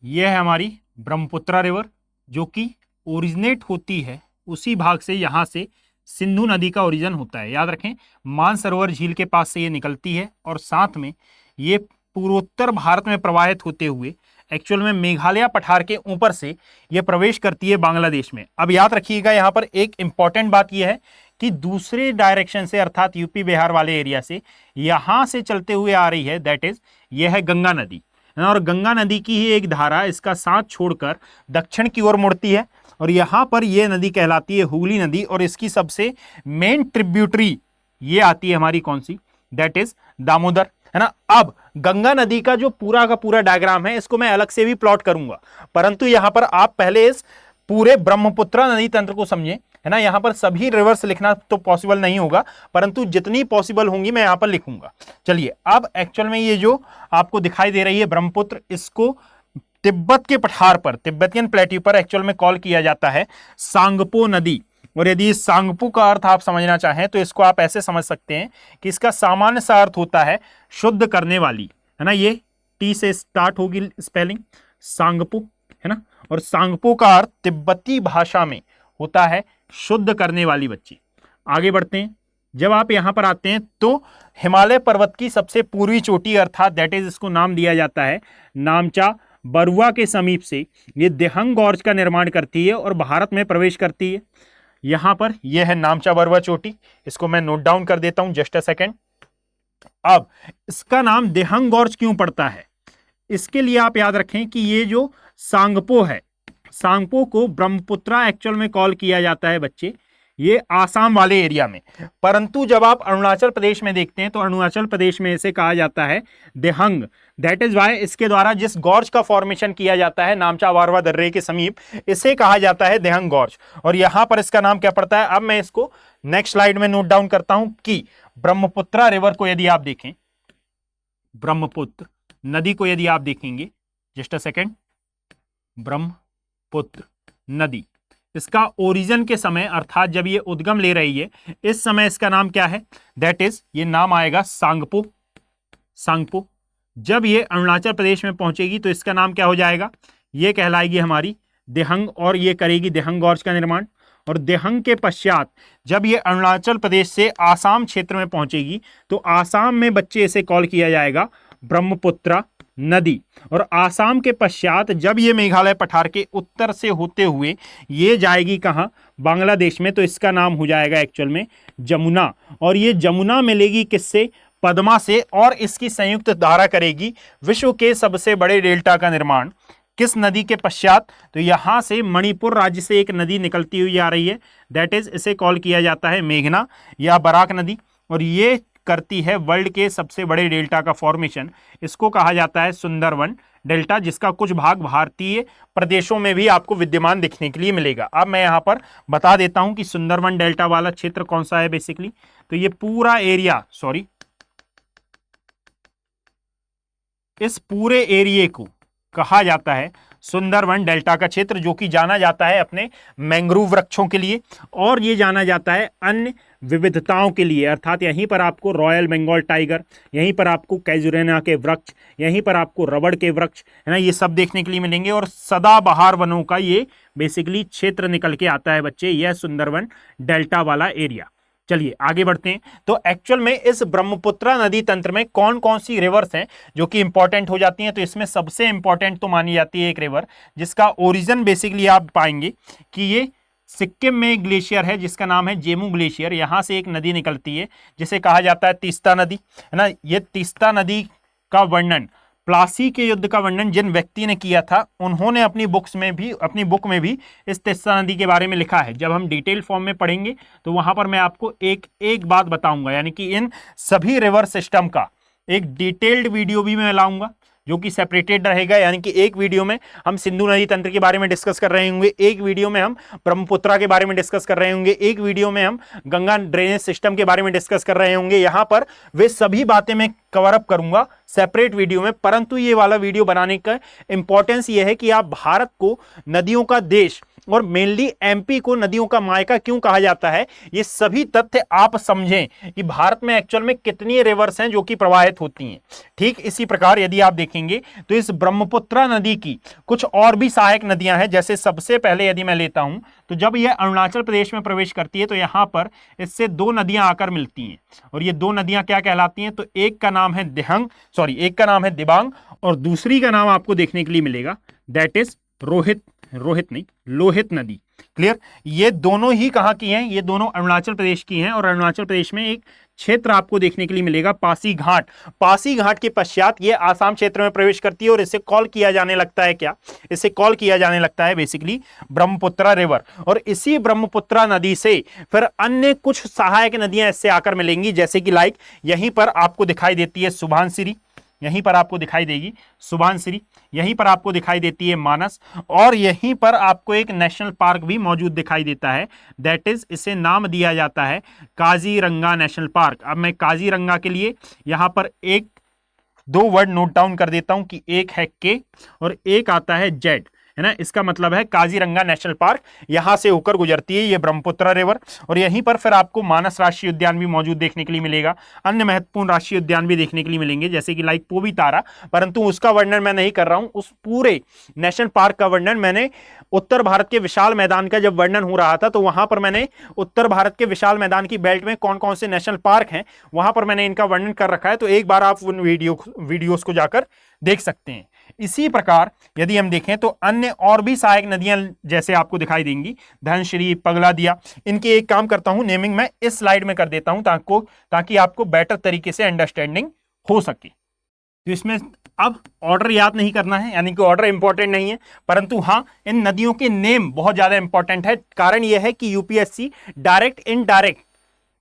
यह है हमारी ब्रह्मपुत्रा रिवर जो कि ओरिजिनेट होती है उसी भाग से, यहां से सिंधु नदी का ओरिजिन होता है। याद रखें मानसरोवर झील के पास से ये निकलती है और साथ में ये पूर्वोत्तर भारत में प्रवाहित होते हुए एक्चुअल में मेघालय पठार के ऊपर से ये प्रवेश करती है बांग्लादेश में। अब याद रखिएगा यहाँ पर एक इंपॉर्टेंट बात यह है कि दूसरे डायरेक्शन से अर्थात यूपी बिहार वाले एरिया से यहाँ से चलते हुए आ रही है, दैट इज यह है गंगा नदी, और गंगा नदी की ही एक धारा इसका साथ छोड़कर दक्षिण की ओर मुड़ती है और यहाँ पर यह नदी कहलाती है हुगली नदी, और इसकी सबसे मेन ट्रिब्यूटरी ये आती है हमारी कौन सी? दैट इज दामोदर, है ना। अब गंगा नदी का जो पूरा का पूरा डायग्राम है इसको मैं अलग से भी प्लॉट करूंगा, परंतु यहां पर आप पहले इस पूरे ब्रह्मपुत्रा नदी तंत्र को समझें, है ना। यहां पर सभी रिवर्स लिखना तो पॉसिबल नहीं होगा, परंतु जितनी पॉसिबल होंगी मैं यहां पर लिखूंगा। चलिए अब एक्चुअल में ये जो आपको दिखाई दे रही है ब्रह्मपुत्र, इसको तिब्बत के पठार पर, तिब्बतियन प्लेट्यू पर एक्चुअल में कॉल किया जाता है सांगपो नदी। और यदि सांगपू का अर्थ आप समझना चाहें तो इसको आप ऐसे समझ सकते हैं कि इसका सामान्य सा अर्थ होता है शुद्ध करने वाली, है ना। ये टी से स्टार्ट होगी स्पेलिंग सांगपू, है ना, और सांगपू का अर्थ तिब्बती भाषा में होता है शुद्ध करने वाली। बच्ची आगे बढ़ते हैं। जब आप यहां पर आते हैं तो हिमालय पर्वत की सबसे पूर्वी चोटी अर्थात दैट इज इसको नाम दिया जाता है नामचा बरुआ के समीप से ये देहंग गॉर्ज का निर्माण करती है और भारत में प्रवेश करती है। यहां पर यह है नामचा बरुआ चोटी, इसको मैं नोट डाउन कर देता हूं जस्ट अ सेकेंड। अब इसका नाम देहंग गॉर्ज क्यों पड़ता है? इसके लिए आप याद रखें कि ये जो सांगपो है, सांगपो को ब्रह्मपुत्रा एक्चुअल में कॉल किया जाता है बच्चे, ये आसाम वाले एरिया में। परंतु जब आप अरुणाचल प्रदेश में देखते हैं तो अरुणाचल प्रदेश में इसे कहा जाता है देहंग। दैट इज वाई इसके द्वारा जिस गॉर्ज का फॉर्मेशन किया जाता है नामचा बरुआ दर्रे के समीप, इसे कहा जाता है देहंग गॉर्ज, और यहां पर इसका नाम क्या पड़ता है? अब मैं इसको नेक्स्ट स्लाइड में नोट डाउन करता हूं कि ब्रह्मपुत्रा रिवर को यदि आप देखें, ब्रह्मपुत्र नदी को यदि आप देखेंगे, जस्ट अ सेकेंड, ब्रह्मपुत्र नदी, इसका ओरिजिन के समय अर्थात जब ये उद्गम ले रही है इस समय इसका नाम क्या है? दैट इज ये नाम आएगा सांगपो। सांगपो जब ये अरुणाचल प्रदेश में पहुंचेगी तो इसका नाम क्या हो जाएगा? ये कहलाएगी हमारी देहंग, और ये करेगी देहंग गॉर्ज का निर्माण। और देहंग के पश्चात जब ये अरुणाचल प्रदेश से आसाम क्षेत्र में पहुंचेगी तो आसाम में बच्चे इसे कॉल किया जाएगा ब्रह्मपुत्रा नदी। और आसाम के पश्चात जब ये मेघालय पठार के उत्तर से होते हुए ये जाएगी कहाँ? बांग्लादेश में, तो इसका नाम हो जाएगा एक्चुअल में जमुना। और ये जमुना मिलेगी किससे? पद्मा से, और इसकी संयुक्त धारा करेगी विश्व के सबसे बड़े डेल्टा का निर्माण। किस नदी के पश्चात? तो यहां से मणिपुर राज्य से एक नदी निकलती हुई आ रही है, दैट इज इसे कॉल किया जाता है मेघना या बराक नदी, और ये करती है वर्ल्ड के सबसे बड़े डेल्टा का फॉर्मेशन। इसको कहा जाता है सुंदरवन डेल्टा, जिसका कुछ भाग भारतीय प्रदेशों में भी आपको विद्यमान दिखने के लिए मिलेगा। अब मैं यहाँ पर बता देता हूं कि सुंदरवन डेल्टा वाला क्षेत्र कौन सा है बेसिकली। तो ये पूरा एरिया, सॉरी, इस पूरे एरिया को कहा जाता है सुंदरवन डेल्टा का क्षेत्र, जो कि जाना जाता है अपने मैंग्रोव वृक्षों के लिए, और ये जाना जाता है अन्य विविधताओं के लिए, अर्थात यहीं पर आपको रॉयल बंगाल टाइगर, यहीं पर आपको कैजुरेना के वृक्ष, यहीं पर आपको रबड़ के वृक्ष, है ना, ये सब देखने के लिए मिलेंगे। और सदाबहार वनों का ये बेसिकली क्षेत्र निकल के आता है बच्चे, यह सुंदरवन डेल्टा वाला एरिया। चलिए आगे बढ़ते हैं। तो एक्चुअल में इस ब्रह्मपुत्र नदी तंत्र में कौन कौन सी रिवर्स हैं जो कि इंपॉर्टेंट हो जाती हैं, तो इसमें सबसे इंपॉर्टेंट तो मानी जाती है एक रिवर जिसका ओरिजिन बेसिकली आप पाएंगे कि ये सिक्किम में ग्लेशियर है जिसका नाम है जेमू ग्लेशियर। यहां से एक नदी निकलती है जिसे कहा जाता है तीस्ता नदी, है ना। ये तीस्ता नदी का वर्णन, प्लासी के युद्ध का वर्णन जिन व्यक्ति ने किया था उन्होंने अपनी बुक में भी इस तीस्ता नदी के बारे में लिखा है। जब हम डिटेल फॉर्म में पढ़ेंगे तो वहां पर मैं आपको एक एक बात बताऊंगा, यानी कि इन सभी रिवर सिस्टम का एक डिटेल्ड वीडियो भी मैं लाऊंगा जो कि सेपरेटेड रहेगा। यानी कि एक वीडियो में हम सिंधु नदी तंत्र के बारे में डिस्कस कर रहे होंगे, एक वीडियो में हम ब्रह्मपुत्रा के बारे में डिस्कस कर रहे होंगे, एक वीडियो में हम गंगा ड्रेनेज सिस्टम के बारे में डिस्कस कर रहे होंगे। यहां पर वे सभी बातें मैं कवर अप करूंगा सेपरेट वीडियो में। परंतु ये वाला वीडियो बनाने का इंपॉर्टेंस ये है कि आप भारत को नदियों का देश और मेनली एमपी को नदियों का मायका क्यों कहा जाता है, ये सभी तथ्य आप समझें कि भारत में एक्चुअल में कितनी रिवर्स हैं जो कि प्रवाहित होती हैं। ठीक इसी प्रकार यदि आप देखेंगे तो इस ब्रह्मपुत्र नदी की कुछ और भी सहायक नदियां हैं। जैसे सबसे पहले यदि मैं लेता हूं तो जब यह अरुणाचल प्रदेश में प्रवेश करती है तो यहां पर इससे दो नदियां आकर मिलती हैं, और ये दो नदियां क्या कहलाती हैं, तो एक का नाम है दिबांग और दूसरी का नाम आपको देखने के लिए मिलेगा दैट इज लोहित नदी। क्लियर। ये दोनों ही कहां की हैं, ये दोनों अरुणाचल प्रदेश की हैं, और अरुणाचल प्रदेश में एक क्षेत्र आपको देखने के लिए मिलेगा पासीघाट के पश्चात ये आसाम क्षेत्र में प्रवेश करती है और इसे कॉल किया जाने लगता है क्या, इसे कॉल किया जाने लगता है बेसिकली ब्रह्मपुत्रा रिवर। और इसी ब्रह्मपुत्रा नदी से फिर अन्य कुछ सहायक नदियां इससे आकर मिलेंगी, जैसे कि लाइक यहीं पर आपको दिखाई देती है सुबनसिरी, यहीं पर आपको दिखाई देगी सुबनसिरी, यहीं पर आपको दिखाई देती है मानस, और यहीं पर आपको एक नेशनल पार्क भी मौजूद दिखाई देता है दैट इज, इसे नाम दिया जाता है काजीरंगा नेशनल पार्क। अब मैं काजीरंगा के लिए यहां पर एक दो वर्ड नोट डाउन कर देता हूं कि एक है के और एक आता है जेड, है ना। इसका मतलब है काजीरंगा नेशनल पार्क यहां से होकर गुजरती है ये ब्रह्मपुत्र रिवर, और यहीं पर फिर आपको मानस राष्ट्रीय उद्यान भी मौजूद देखने के लिए मिलेगा। अन्य महत्वपूर्ण राष्ट्रीय उद्यान भी देखने के लिए मिलेंगे जैसे कि लाइक पोवितारा, परंतु उसका वर्णन मैं नहीं कर रहा हूं। उस पूरे नेशनल पार्क का वर्णन मैंने उत्तर भारत के विशाल मैदान का जब वर्णन हो रहा था तो वहां पर मैंने उत्तर भारत के विशाल मैदान की बेल्ट में कौन कौन से नेशनल पार्क हैं वहां पर मैंने इनका वर्णन कर रखा है, तो एक बार आप उन वीडियोस को जाकर देख सकते हैं। इसी प्रकार यदि हम देखें तो अन्य और भी सहायक नदियां जैसे आपको दिखाई देंगी धनश्री, पगलादिया, इनके एक काम करता हूं नेमिंग मैं इस स्लाइड में कर देता हूं ताकि आपको बेटर तरीके से अंडरस्टैंडिंग हो सके। तो इसमें अब ऑर्डर याद नहीं करना है, यानी कि ऑर्डर इंपॉर्टेंट नहीं है, परंतु हाँ इन नदियों के नेम बहुत ज्यादा इंपॉर्टेंट है। कारण यह है कि यूपीएससी डायरेक्ट इनडायरेक्ट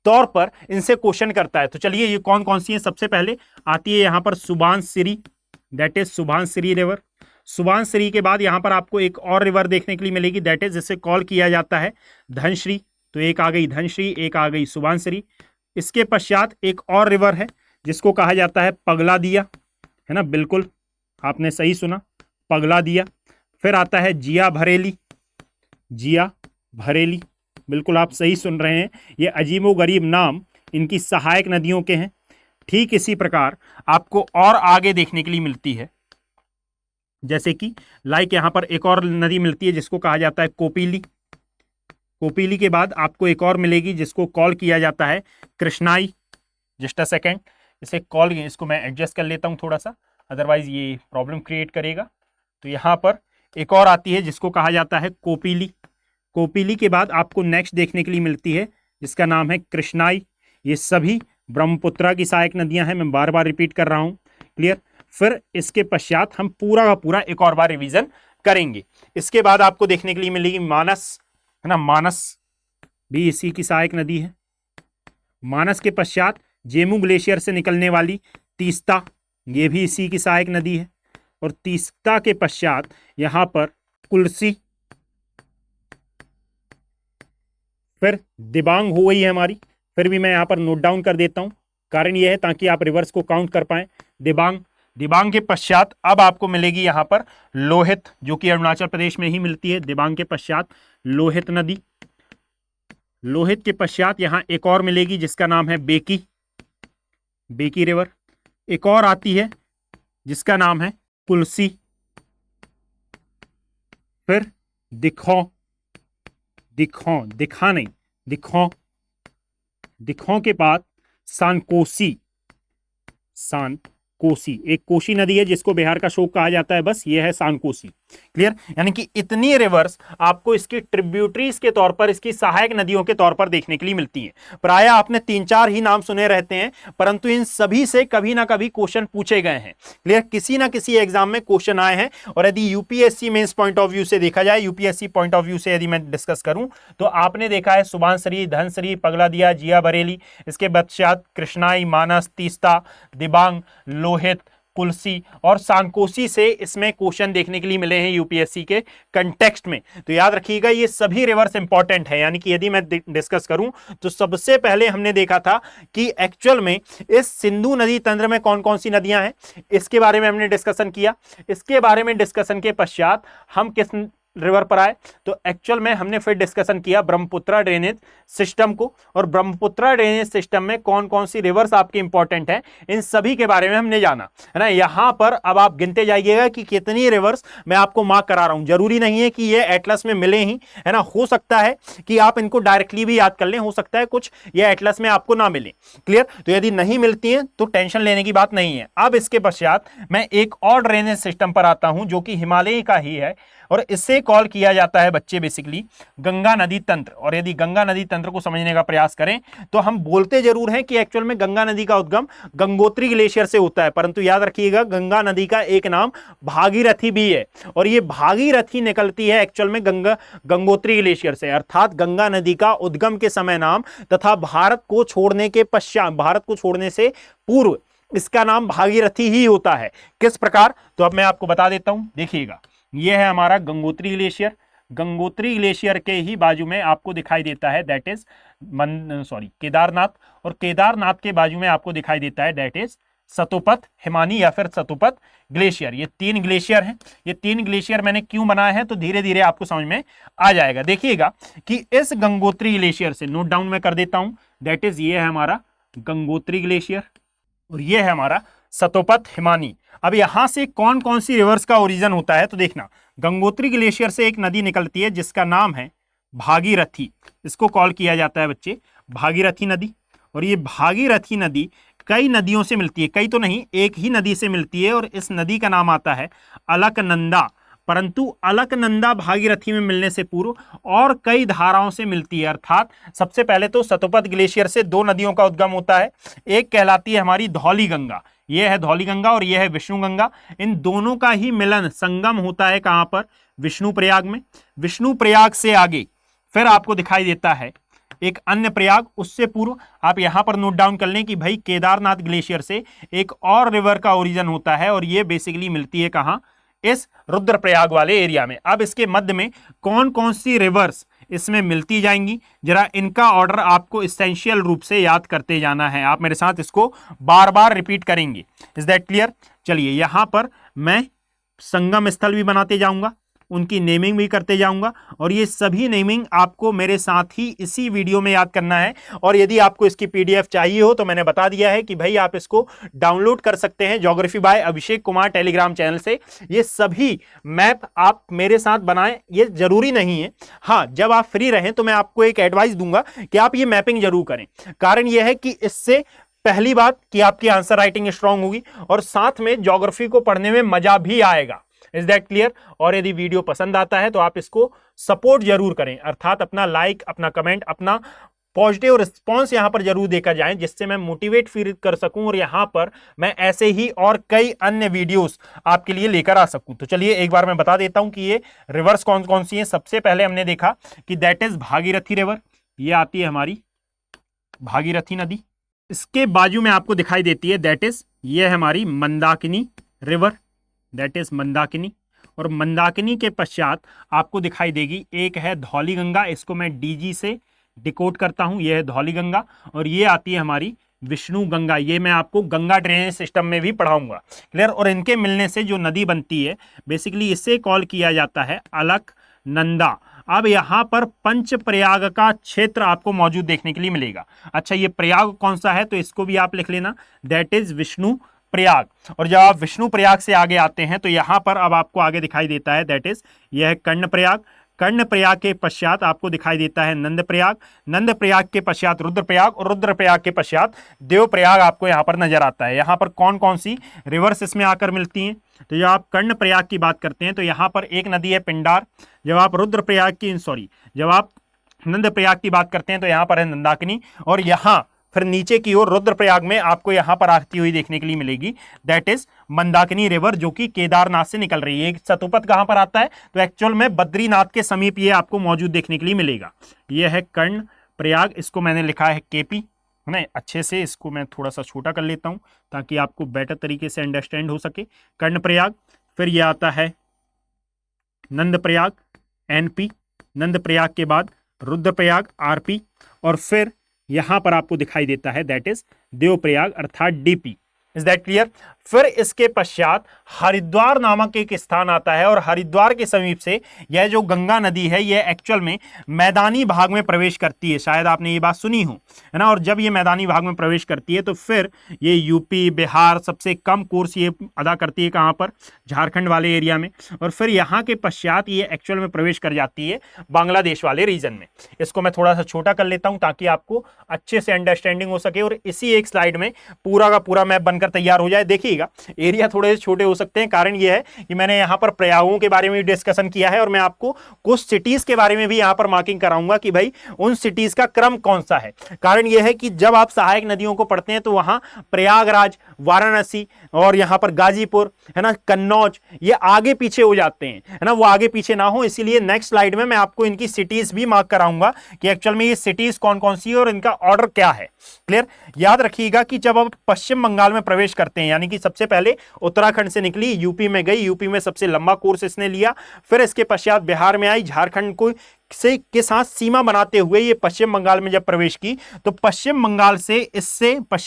तौर पर इनसे क्वेश्चन करता है। तो चलिए ये कौन कौन सी है, सबसे पहले आती है यहां पर Subansiri, that is Subansiri river. Subansiri के बाद यहां पर आपको एक और रिवर देखने के लिए मिलेगी दैट इज, जिसे कॉल किया जाता है धनश्री। तो एक आ गई धनश्री, एक आ गई सुबनसिरी। इसके पश्चात एक और रिवर है जिसको कहा जाता है पगलादिया, है ना, बिल्कुल आपने सही सुना, पगलादिया। फिर आता है जिया भरेली, बिल्कुल आप सही सुन रहे हैं, ये अजीबो गरीब नाम इनकी सहायक नदियों के हैं। ठीक इसी प्रकार आपको और आगे देखने के लिए मिलती है, जैसे कि लाइक यहां पर एक और नदी मिलती है जिसको कहा जाता है कोपिली के बाद आपको एक और मिलेगी जिसको कॉल किया जाता है कृष्णाई। जस्ट अ सेकेंड, इसको मैं एडजस्ट कर लेता हूं थोड़ा सा, अदरवाइज ये प्रॉब्लम क्रिएट करेगा। तो यहां पर एक और आती है जिसको कहा जाता है कोपिली के बाद आपको नेक्स्ट देखने के लिए मिलती है जिसका नाम है कृष्णाई। ये सभी ब्रह्मपुत्रा की सहायक नदियां हैं, मैं बार बार रिपीट कर रहा हूं। क्लियर। फिर इसके पश्चात हम पूरा का पूरा एक और बार रिवीजन करेंगे। इसके बाद आपको देखने के लिए मिलेगी मानस, है ना, मानस भी इसी की सहायक नदी है। मानस के पश्चात जेमू ग्लेशियर से निकलने वाली तीस्ता, ये भी इसी की सहायक नदी है। और तीस्ता के पश्चात यहां पर कुल्सी, फिर दिबांग हो गई है हमारी। फिर भी मैं यहां पर नोट डाउन कर देता हूं, कारण यह है ताकि आप रिवर्स को काउंट कर पाएं। दिबांग, दिबांग के पश्चात अब आपको मिलेगी यहां पर लोहित, जो कि अरुणाचल प्रदेश में ही मिलती है। दिबांग के पश्चात लोहित नदी। लोहित के पश्चात यहां एक और मिलेगी जिसका नाम है बेकी, बेकी रिवर। एक और आती है जिसका नाम है कुल्सी। फिर दिखौ, दिखौ, दिखा नहीं, दिखौ। दिखौ के बाद सानकोसी, सानकोसी एक कोसी नदी है जिसको बिहार का शोक कहा जाता है, बस ये है सानकोसी। क्लियर? यानी कि इतनी रिवर्स आपको इसकी ट्रिब्यूटरीज के तौर पर, इसकी सहायक नदियों के तौर पर देखने के लिए मिलती हैं। प्रायः आपने 3-4 ही नाम सुने रहते हैं, परंतु इन सभी से कभी ना कभी क्वेश्चन पूछे गए हैं। क्लियर? किसी ना किसी एग्जाम में क्वेश्चन आए हैं। और यदि UPSC mains point of view से देखा जाए, यूपीएससी पॉइंट ऑफ व्यू से यदि मैं डिस्कस करूं, तो आपने देखा है सुबानसरी, धनसरी, पगलादिया, जिया बरेली, इसके पश्चात कृष्णाई, मानस, तीस्ता, दिबांग, लोहित, कुल्सी और सानकोसी से इसमें क्वेश्चन देखने के लिए मिले हैं यूपीएससी के कंटेक्स्ट में। तो याद रखिएगा ये सभी रिवर्स इंपॉर्टेंट है। यानी कि यदि मैं डिस्कस करूं तो सबसे पहले हमने देखा था कि एक्चुअल में इस सिंधु नदी तंत्र में कौन कौन सी नदियां हैं, इसके बारे में हमने डिस्कशन किया। इसके बारे में डिस्कशन के पश्चात हम किस रिवर पर आए, तो एक्चुअल में हमने फिर डिस्कशन किया ब्रह्मपुत्रा ड्रेनेज सिस्टम को। और ब्रह्मपुत्रा ड्रेनेज सिस्टम में कौन कौन सी रिवर्स आपके इंपॉर्टेंट हैं, इन सभी के बारे में हमने जाना, है ना। यहां पर अब आप गिनते जाइएगा कि कितनी रिवर्स मैं आपको मार्क करा रहा हूं। जरूरी नहीं है कि ये एटलस में मिले ही, है ना। हो सकता है कि आप इनको डायरेक्टली भी याद कर लें, हो सकता है कुछ ये एटलस में आपको ना मिले। क्लियर? तो यदि नहीं मिलती हैं तो टेंशन लेने की बात नहीं है। अब इसके पश्चात मैं एक और ड्रेनेज सिस्टम पर आता हूं जो कि हिमालय का ही है, और इससे कॉल किया जाता है बच्चे बेसिकली गंगा नदी तंत्र। और यदि गंगा नदी तंत्र को समझने का प्रयास करें तो हम बोलते जरूर हैं कि एक्चुअल में गंगा नदी का उद्गम गंगोत्री ग्लेशियर से होता है, परंतु याद रखिएगा गंगा नदी का एक नाम भागीरथी भी है। और ये भागीरथी निकलती है एक्चुअल में गंगोत्री ग्लेशियर से, अर्थात गंगा नदी का उद्गम के समय नाम तथा भारत को छोड़ने के पश्चात, भारत को छोड़ने से पूर्व इसका नाम भागीरथी ही होता है। किस प्रकार? तो अब मैं आपको बता देता हूं, देखिएगा। यह है हमारा गंगोत्री ग्लेशियर। गंगोत्री ग्लेशियर के ही बाजू में आपको दिखाई देता है दैट इज केदारनाथ, और केदारनाथ के बाजू में आपको दिखाई देता है दैट इज सतोपथ हिमानी या फिर सतोपथ ग्लेशियर। ये 3 ग्लेशियर हैं। ये 3 ग्लेशियर मैंने क्यों बनाए हैं तो धीरे धीरे आपको समझ में आ जाएगा। देखिएगा कि इस गंगोत्री ग्लेशियर से, नोट डाउन मैं कर देता हूं, दैट इज ये है हमारा गंगोत्री ग्लेशियर और ये है हमारा सतोपथ हिमानी। अब यहां से कौन कौन सी रिवर्स का ओरिजिन होता है तो देखना, गंगोत्री ग्लेशियर से एक नदी निकलती है जिसका नाम है भागीरथी। इसको कॉल किया जाता है बच्चे भागीरथी नदी। और ये भागीरथी नदी कई नदियों से मिलती है, कई तो नहीं, एक ही नदी से मिलती है, और इस नदी का नाम आता है अलकनंदा। परंतु अलकनंदा भागीरथी में मिलने से पूर्व और कई धाराओं से मिलती है। अर्थात सबसे पहले तो सतोपथ ग्लेशियर से 2 नदियों का उद्गम होता है। एक कहलाती है हमारी धौली गंगा, यह है धौली गंगा, और यह है विष्णु गंगा। इन दोनों का ही मिलन, संगम होता है कहां पर? विष्णु प्रयाग में। विष्णु प्रयाग से आगे फिर आपको दिखाई देता है एक अन्य प्रयाग। उससे पूर्व आप यहां पर नोट डाउन कर लें कि भाई केदारनाथ ग्लेशियर से एक और रिवर का ओरिजिन होता है, और यह बेसिकली मिलती है कहां? इस रुद्रप्रयाग वाले एरिया में। अब इसके मध्य में कौन कौन सी रिवर्स इसमें मिलती जाएंगी, जरा इनका ऑर्डर आपको एसेंशियल रूप से याद करते जाना है। आप मेरे साथ इसको बार बार रिपीट करेंगे। Is that clear? चलिए, यहां पर मैं संगम स्थल भी बनाते जाऊंगा, उनकी नेमिंग भी करते जाऊंगा, और ये सभी नेमिंग आपको मेरे साथ ही इसी वीडियो में याद करना है। और यदि आपको इसकी पीडीएफ चाहिए हो तो मैंने बता दिया है कि भाई आप इसको डाउनलोड कर सकते हैं geography bye Abhishek Kumar Telegram channel से। ये सभी मैप आप मेरे साथ बनाएं, ये जरूरी नहीं है। हाँ, जब आप फ्री रहें तो मैं आपको एक एडवाइस दूंगा कि आप ये मैपिंग जरूर करें। कारण यह है कि इससे पहली बात कि आपकी आंसर राइटिंग स्ट्रांग होगी, और साथ में ज्योग्राफी को पढ़ने में मजा भी आएगा। Is that clear? और यदि वीडियो पसंद आता है तो आप इसको सपोर्ट जरूर करें, अर्थात अपना लाइक, अपना कमेंट, अपना पॉजिटिव रिस्पॉन्स यहां पर जरूर देकर जाएं, जिससे मैं मोटिवेट फील कर सकूं और यहां पर मैं ऐसे ही और कई अन्य वीडियोस आपके लिए लेकर आ सकूं। तो चलिए एक बार मैं बता देता हूं कि ये रिवर्स कौन कौन सी हैं। सबसे पहले हमने देखा कि दैट इज भागीरथी रिवर, ये आती है हमारी भागीरथी नदी। इसके बाजू में आपको दिखाई देती है दैट इज ये है हमारी Mandakini river, that is Mandakini. और मंदाकिनी के पश्चात आपको दिखाई देगी एक है धौली गंगा, इसको मैं डीजी से डिकोड करता हूं, यह है धौली गंगा। और ये आती है हमारी विष्णु गंगा, ये मैं आपको गंगा ड्रेनेज सिस्टम में भी पढ़ाऊंगा। क्लियर। और इनके मिलने से जो नदी बनती है बेसिकली इसे कॉल किया जाता है अलकनंदा। अब यहाँ पर पंच प्रयाग का क्षेत्र आपको मौजूद देखने के लिए मिलेगा। अच्छा, ये प्रयाग कौन सा है तो इसको भी आप लिख लेना, दैट इज विष्णु प्रयाग। और जब आप विष्णु प्रयाग से आगे आते हैं तो यहाँ पर अब आपको आगे दिखाई देता है दैट इज यह है कर्ण प्रयाग। कर्ण प्रयाग के पश्चात आपको दिखाई देता है नंद प्रयाग। नंद प्रयाग के पश्चात रुद्र प्रयाग और रुद्र प्रयाग के पश्चात देव प्रयाग आपको यहाँ पर नजर आता है। यहाँ पर कौन कौन सी रिवर्स इसमें आकर मिलती हैं तो जब आप कर्ण प्रयाग की बात करते हैं तो यहाँ पर एक नदी है पिंडार। जब आप रुद्र प्रयाग की जब आप नंद प्रयाग की बात करते हैं तो यहाँ पर है नंदाकिनी। और यहाँ फिर नीचे की ओर रुद्रप्रयाग में आपको यहाँ पर आती हुई देखने के लिए मिलेगी दैट इज मंदाकिनी रिवर, जो कि केदारनाथ से निकल रही है। सतुपत कहाँ पर आता है तो एक्चुअल में बद्रीनाथ के समीप ये आपको मौजूद देखने के लिए मिलेगा। यह है कर्ण प्रयाग, इसको मैंने लिखा है केपी, है ना। अच्छे से इसको मैं थोड़ा सा छोटा कर लेता हूँ ताकि आपको बेटर तरीके से अंडरस्टैंड हो सके। कर्ण प्रयाग, फिर यह आता है नंद प्रयाग एनपी, नंद प्रयाग के बाद रुद्रप्रयाग आरपी, और फिर यहां पर आपको दिखाई देता है दैट इज देवप्रयाग अर्थात डीपी। Is that clear. फिर इसके पश्चात हरिद्वार नामक एक स्थान आता है और हरिद्वार के समीप से यह जो गंगा नदी है यह एक्चुअल में मैदानी भाग में प्रवेश करती है। शायद आपने ये बात सुनी हो, है ना। और जब ये मैदानी भाग में प्रवेश करती है तो फिर ये यूपी बिहार सबसे कम कोर्स ये अदा करती है कहाँ पर, झारखंड वाले एरिया में। और फिर यहाँ के पश्चात ये एक्चुअल में प्रवेश कर जाती है बांग्लादेश वाले रीजन में। इसको मैं थोड़ा सा छोटा कर लेता हूँ ताकि आपको अच्छे से अंडरस्टैंडिंग हो सके और इसी एक स्लाइड में पूरा का पूरा मैप बनकर तैयार हो जाए। देखिए एरिया थोड़े छोटे हो सकते हैं, कारण यह है कि मैंने यहां पर प्रयागों के बारे में भी डिस्कशन किया है और मैं आपको कुछ सिटीज के बारे में भी यहां पर मार्किंग कराऊंगा कि भाई उन सिटीज का क्रम कौन सा है। कारण यह है कि जब आप सहायक नदियों को पढ़ते हैं तो वहां प्रयागराज, वाराणसी और यहां पर गाजीपुर, है ना, कन्नौज, ये आगे पीछे हो जाते हैं, है ना, वो आगे पीछे ना हो। इसीलिए नेक्स्ट स्लाइड में मैं आपको इनकी सिटीज भी मार्क कराऊंगा कि एक्चुअल में ये सिटीज कौन कौन सी है और इनका ऑर्डर क्या है। क्लियर। याद रखिएगा कि जब आप पश्चिम बंगाल में प्रवेश करते हैं, यानी कि सबसे पहले उत्तराखंड से निकली, यूपी में गई, यूपी में सबसे लंबा कोर्स इसने लिया, फिर इसके पश्चात बिहार में आई, झारखंड को से के साथ सीमा बनाते हुए ये पश्चिम बंगाल में जब प्रवेश की तो पश्चिम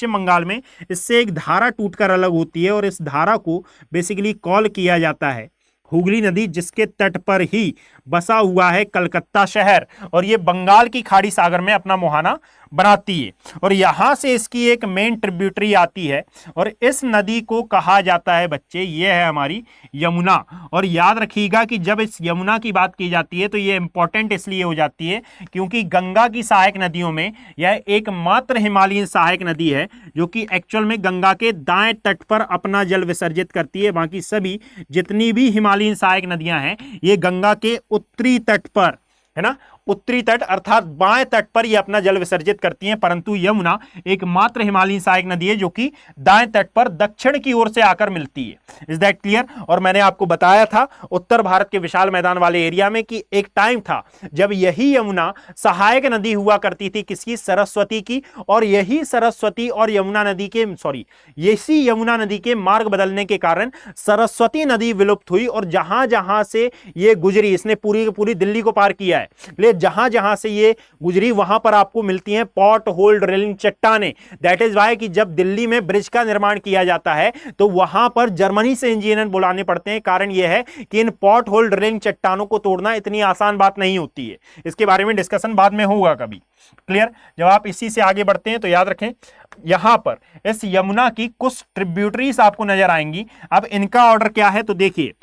बंगाल में इससे एक धारा टूटकर अलग होती है और इस धारा को बेसिकली कॉल किया जाता है हुगली नदी, जिसके तट पर ही बसा हुआ है कलकत्ता शहर और ये बंगाल की खाड़ी सागर में अपना मुहाना बनाती है। और यहां से इसकी एक मेन ट्रिब्यूटरी आती है और इस नदी को कहा जाता है बच्चे, ये है हमारी यमुना। और याद रखिएगा कि जब इस यमुना की बात की जाती है तो ये इंपॉर्टेंट इसलिए हो जाती है क्योंकि गंगा की सहायक नदियों में यह एकमात्र हिमालयन सहायक नदी है जो कि एक्चुअल में गंगा के दाएं तट पर अपना जल विसर्जित करती है। बाकी सभी जितनी भी हिमालयन सहायक नदियां हैं ये गंगा के उत्तरी तट पर, है ना, उत्तरी तट अर्थात बाएं तट पर ये अपना जल विसर्जित करती हैं, परंतु यमुना एकमात्र हिमालयन सहायक नदी है जो कि दाएं तट पर दक्षिण की ओर से आकर मिलती है। Is that clear. और मैंने आपको बताया था उत्तर भारत के विशाल मैदान वाले एरिया में कि एक टाइम था जब यही यमुना सहायक नदी हुआ करती थी किसकी, सरस्वती की, और यही सरस्वती और यमुना नदी के यही यमुना नदी के मार्ग बदलने के कारण सरस्वती नदी विलुप्त हुई और जहां जहां से ये गुजरी, इसने पूरी की पूरी दिल्ली को पार किया है, जहां जहां से ये गुजरी वहां पर आपको मिलती हैं पॉट होल ड्रिलिंग चट्टानें। दैट इज वाई कि जब दिल्ली में ब्रिज का निर्माण किया जाता है तो वहां पर जर्मनी से इंजीनियर बुलाने पड़ते हैं। कारण यह है कि इन पॉट होल ड्रिलिंग चट्टानों को तोड़ना इतनी आसान बात नहीं होती है। इसके बारे में डिस्कशन बाद में होगा कभी। क्लियर। जब आप इसी से आगे बढ़ते हैं तो याद रखें यहां पर इस यमुना की कुछ ट्रिब्यूटरीज आपको नजर आएंगी। अब इनका ऑर्डर क्या है तो देखिए,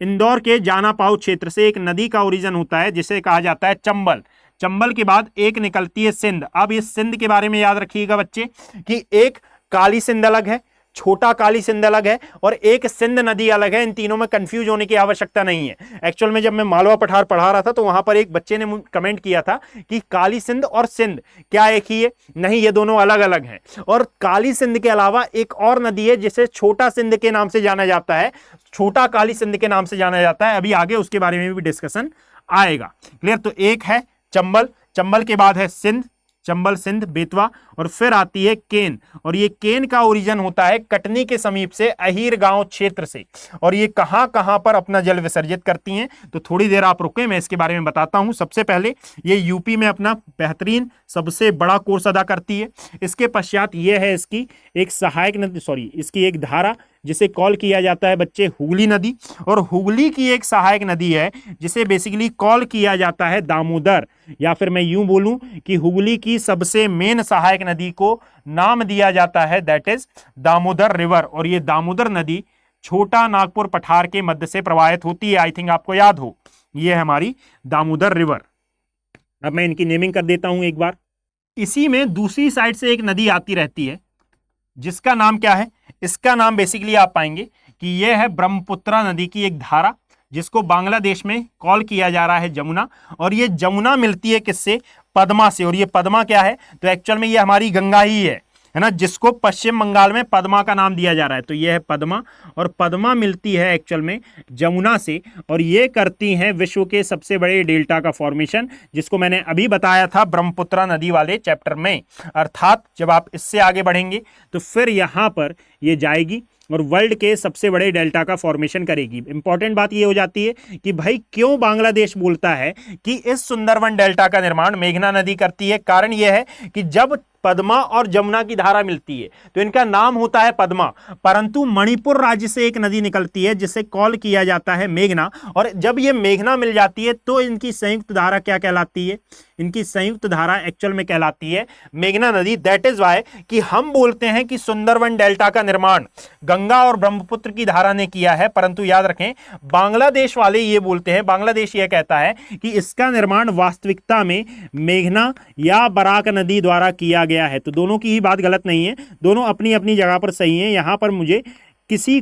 इंदौर के जानापाव क्षेत्र से एक नदी का ओरिजिन होता है जिसे कहा जाता है चंबल। चंबल के बाद एक निकलती है सिंध। अब इस सिंध के बारे में याद रखिएगा बच्चे कि एक काली सिंध अलग है, छोटा काली सिंध अलग है और एक सिंध नदी अलग है। इन तीनों में कंफ्यूज होने की आवश्यकता नहीं है। एक्चुअल में जब मैं मालवा पठार पढ़ा रहा था तो वहां पर एक बच्चे ने कमेंट किया था कि काली सिंध और सिंध क्या एक ही है? नहीं, ये दोनों अलग अलग हैं। और काली सिंध के अलावा एक और नदी है जिसे छोटा सिंध के नाम से जाना जाता है, छोटा काली सिंध के नाम से जाना जाता है। अभी आगे उसके बारे में भी डिस्कशन आएगा। क्लियर। तो एक है चंबल, चंबल के बाद है सिंध, चंबल सिंध बेतवा, और फिर आती है केन, और ये केन का ओरिजिन होता है कटनी के समीप से अहीर गांव क्षेत्र से। और ये कहां कहां पर अपना जल विसर्जित करती हैं, तो थोड़ी देर आप रुके, मैं इसके बारे में बताता हूं। सबसे पहले ये यूपी में अपना बेहतरीन सबसे बड़ा कोर्स अदा करती है। इसके पश्चात ये है इसकी एक सहायक नदी, सॉरी इसकी एक धारा जिसे कॉल किया जाता है बच्चे हुगली नदी, और हुगली की एक सहायक नदी है जिसे बेसिकली कॉल किया जाता है दामोदर, या फिर मैं यूं बोलूं कि हुगली की सबसे मेन सहायक नदी को नाम दिया जाता है दैट इज दामोदर रिवर। और ये दामोदर नदी छोटा नागपुर पठार के मध्य से प्रवाहित होती है, आई थिंक आपको याद हो, ये है हमारी दामोदर रिवर। अब मैं इनकी नेमिंग कर देता हूं एक बार। इसी में दूसरी साइड से एक नदी आती रहती है जिसका नाम क्या है, इसका नाम बेसिकली आप पाएंगे कि यह है ब्रह्मपुत्रा नदी की एक धारा जिसको बांग्लादेश में कॉल किया जा रहा है जमुना। और ये जमुना मिलती है किससे, पद्मा से। और ये पद्मा क्या है, तो एक्चुअल में ये हमारी गंगा ही है ना, जिसको पश्चिम बंगाल में पद्मा का नाम दिया जा रहा है। तो ये है पद्मा, और पद्मा मिलती है एक्चुअल में जमुना से, और ये करती हैं विश्व के सबसे बड़े डेल्टा का फॉर्मेशन, जिसको मैंने अभी बताया था ब्रह्मपुत्रा नदी वाले चैप्टर में। अर्थात जब आप इससे आगे बढ़ेंगे तो फिर यहां पर ये जाएगी और वर्ल्ड के सबसे बड़े डेल्टा का फॉर्मेशन करेगी। इंपॉर्टेंट बात ये हो जाती है कि भाई क्यों बांग्लादेश बोलता है कि इस सुंदरवन डेल्टा का निर्माण मेघना नदी करती है। कारण यह है कि जब पद्मा और जमुना की धारा मिलती है तो इनका नाम होता है पद्मा, परंतु मणिपुर राज्य से एक नदी निकलती है जिसे कॉल किया जाता है मेघना, और जब ये मेघना मिल जाती है तो इनकी संयुक्त धारा क्या कहलाती है, इनकी संयुक्त धारा एक्चुअल में कहलाती है मेघना नदी। दैट इज वाई कि हम बोलते हैं कि सुंदरवन डेल्टा का निर्माण गंगा और ब्रह्मपुत्र की धारा ने किया है, परंतु याद रखें बांग्लादेश वाले ये बोलते हैं, बांग्लादेश ये कहता है कि इसका निर्माण वास्तविकता में मेघना या बराक नदी द्वारा किया गया है। तो दोनों की ही बात गलत नहीं है, दोनों अपनी अपनी जगह पर सही है। यहां पर मुझे किसी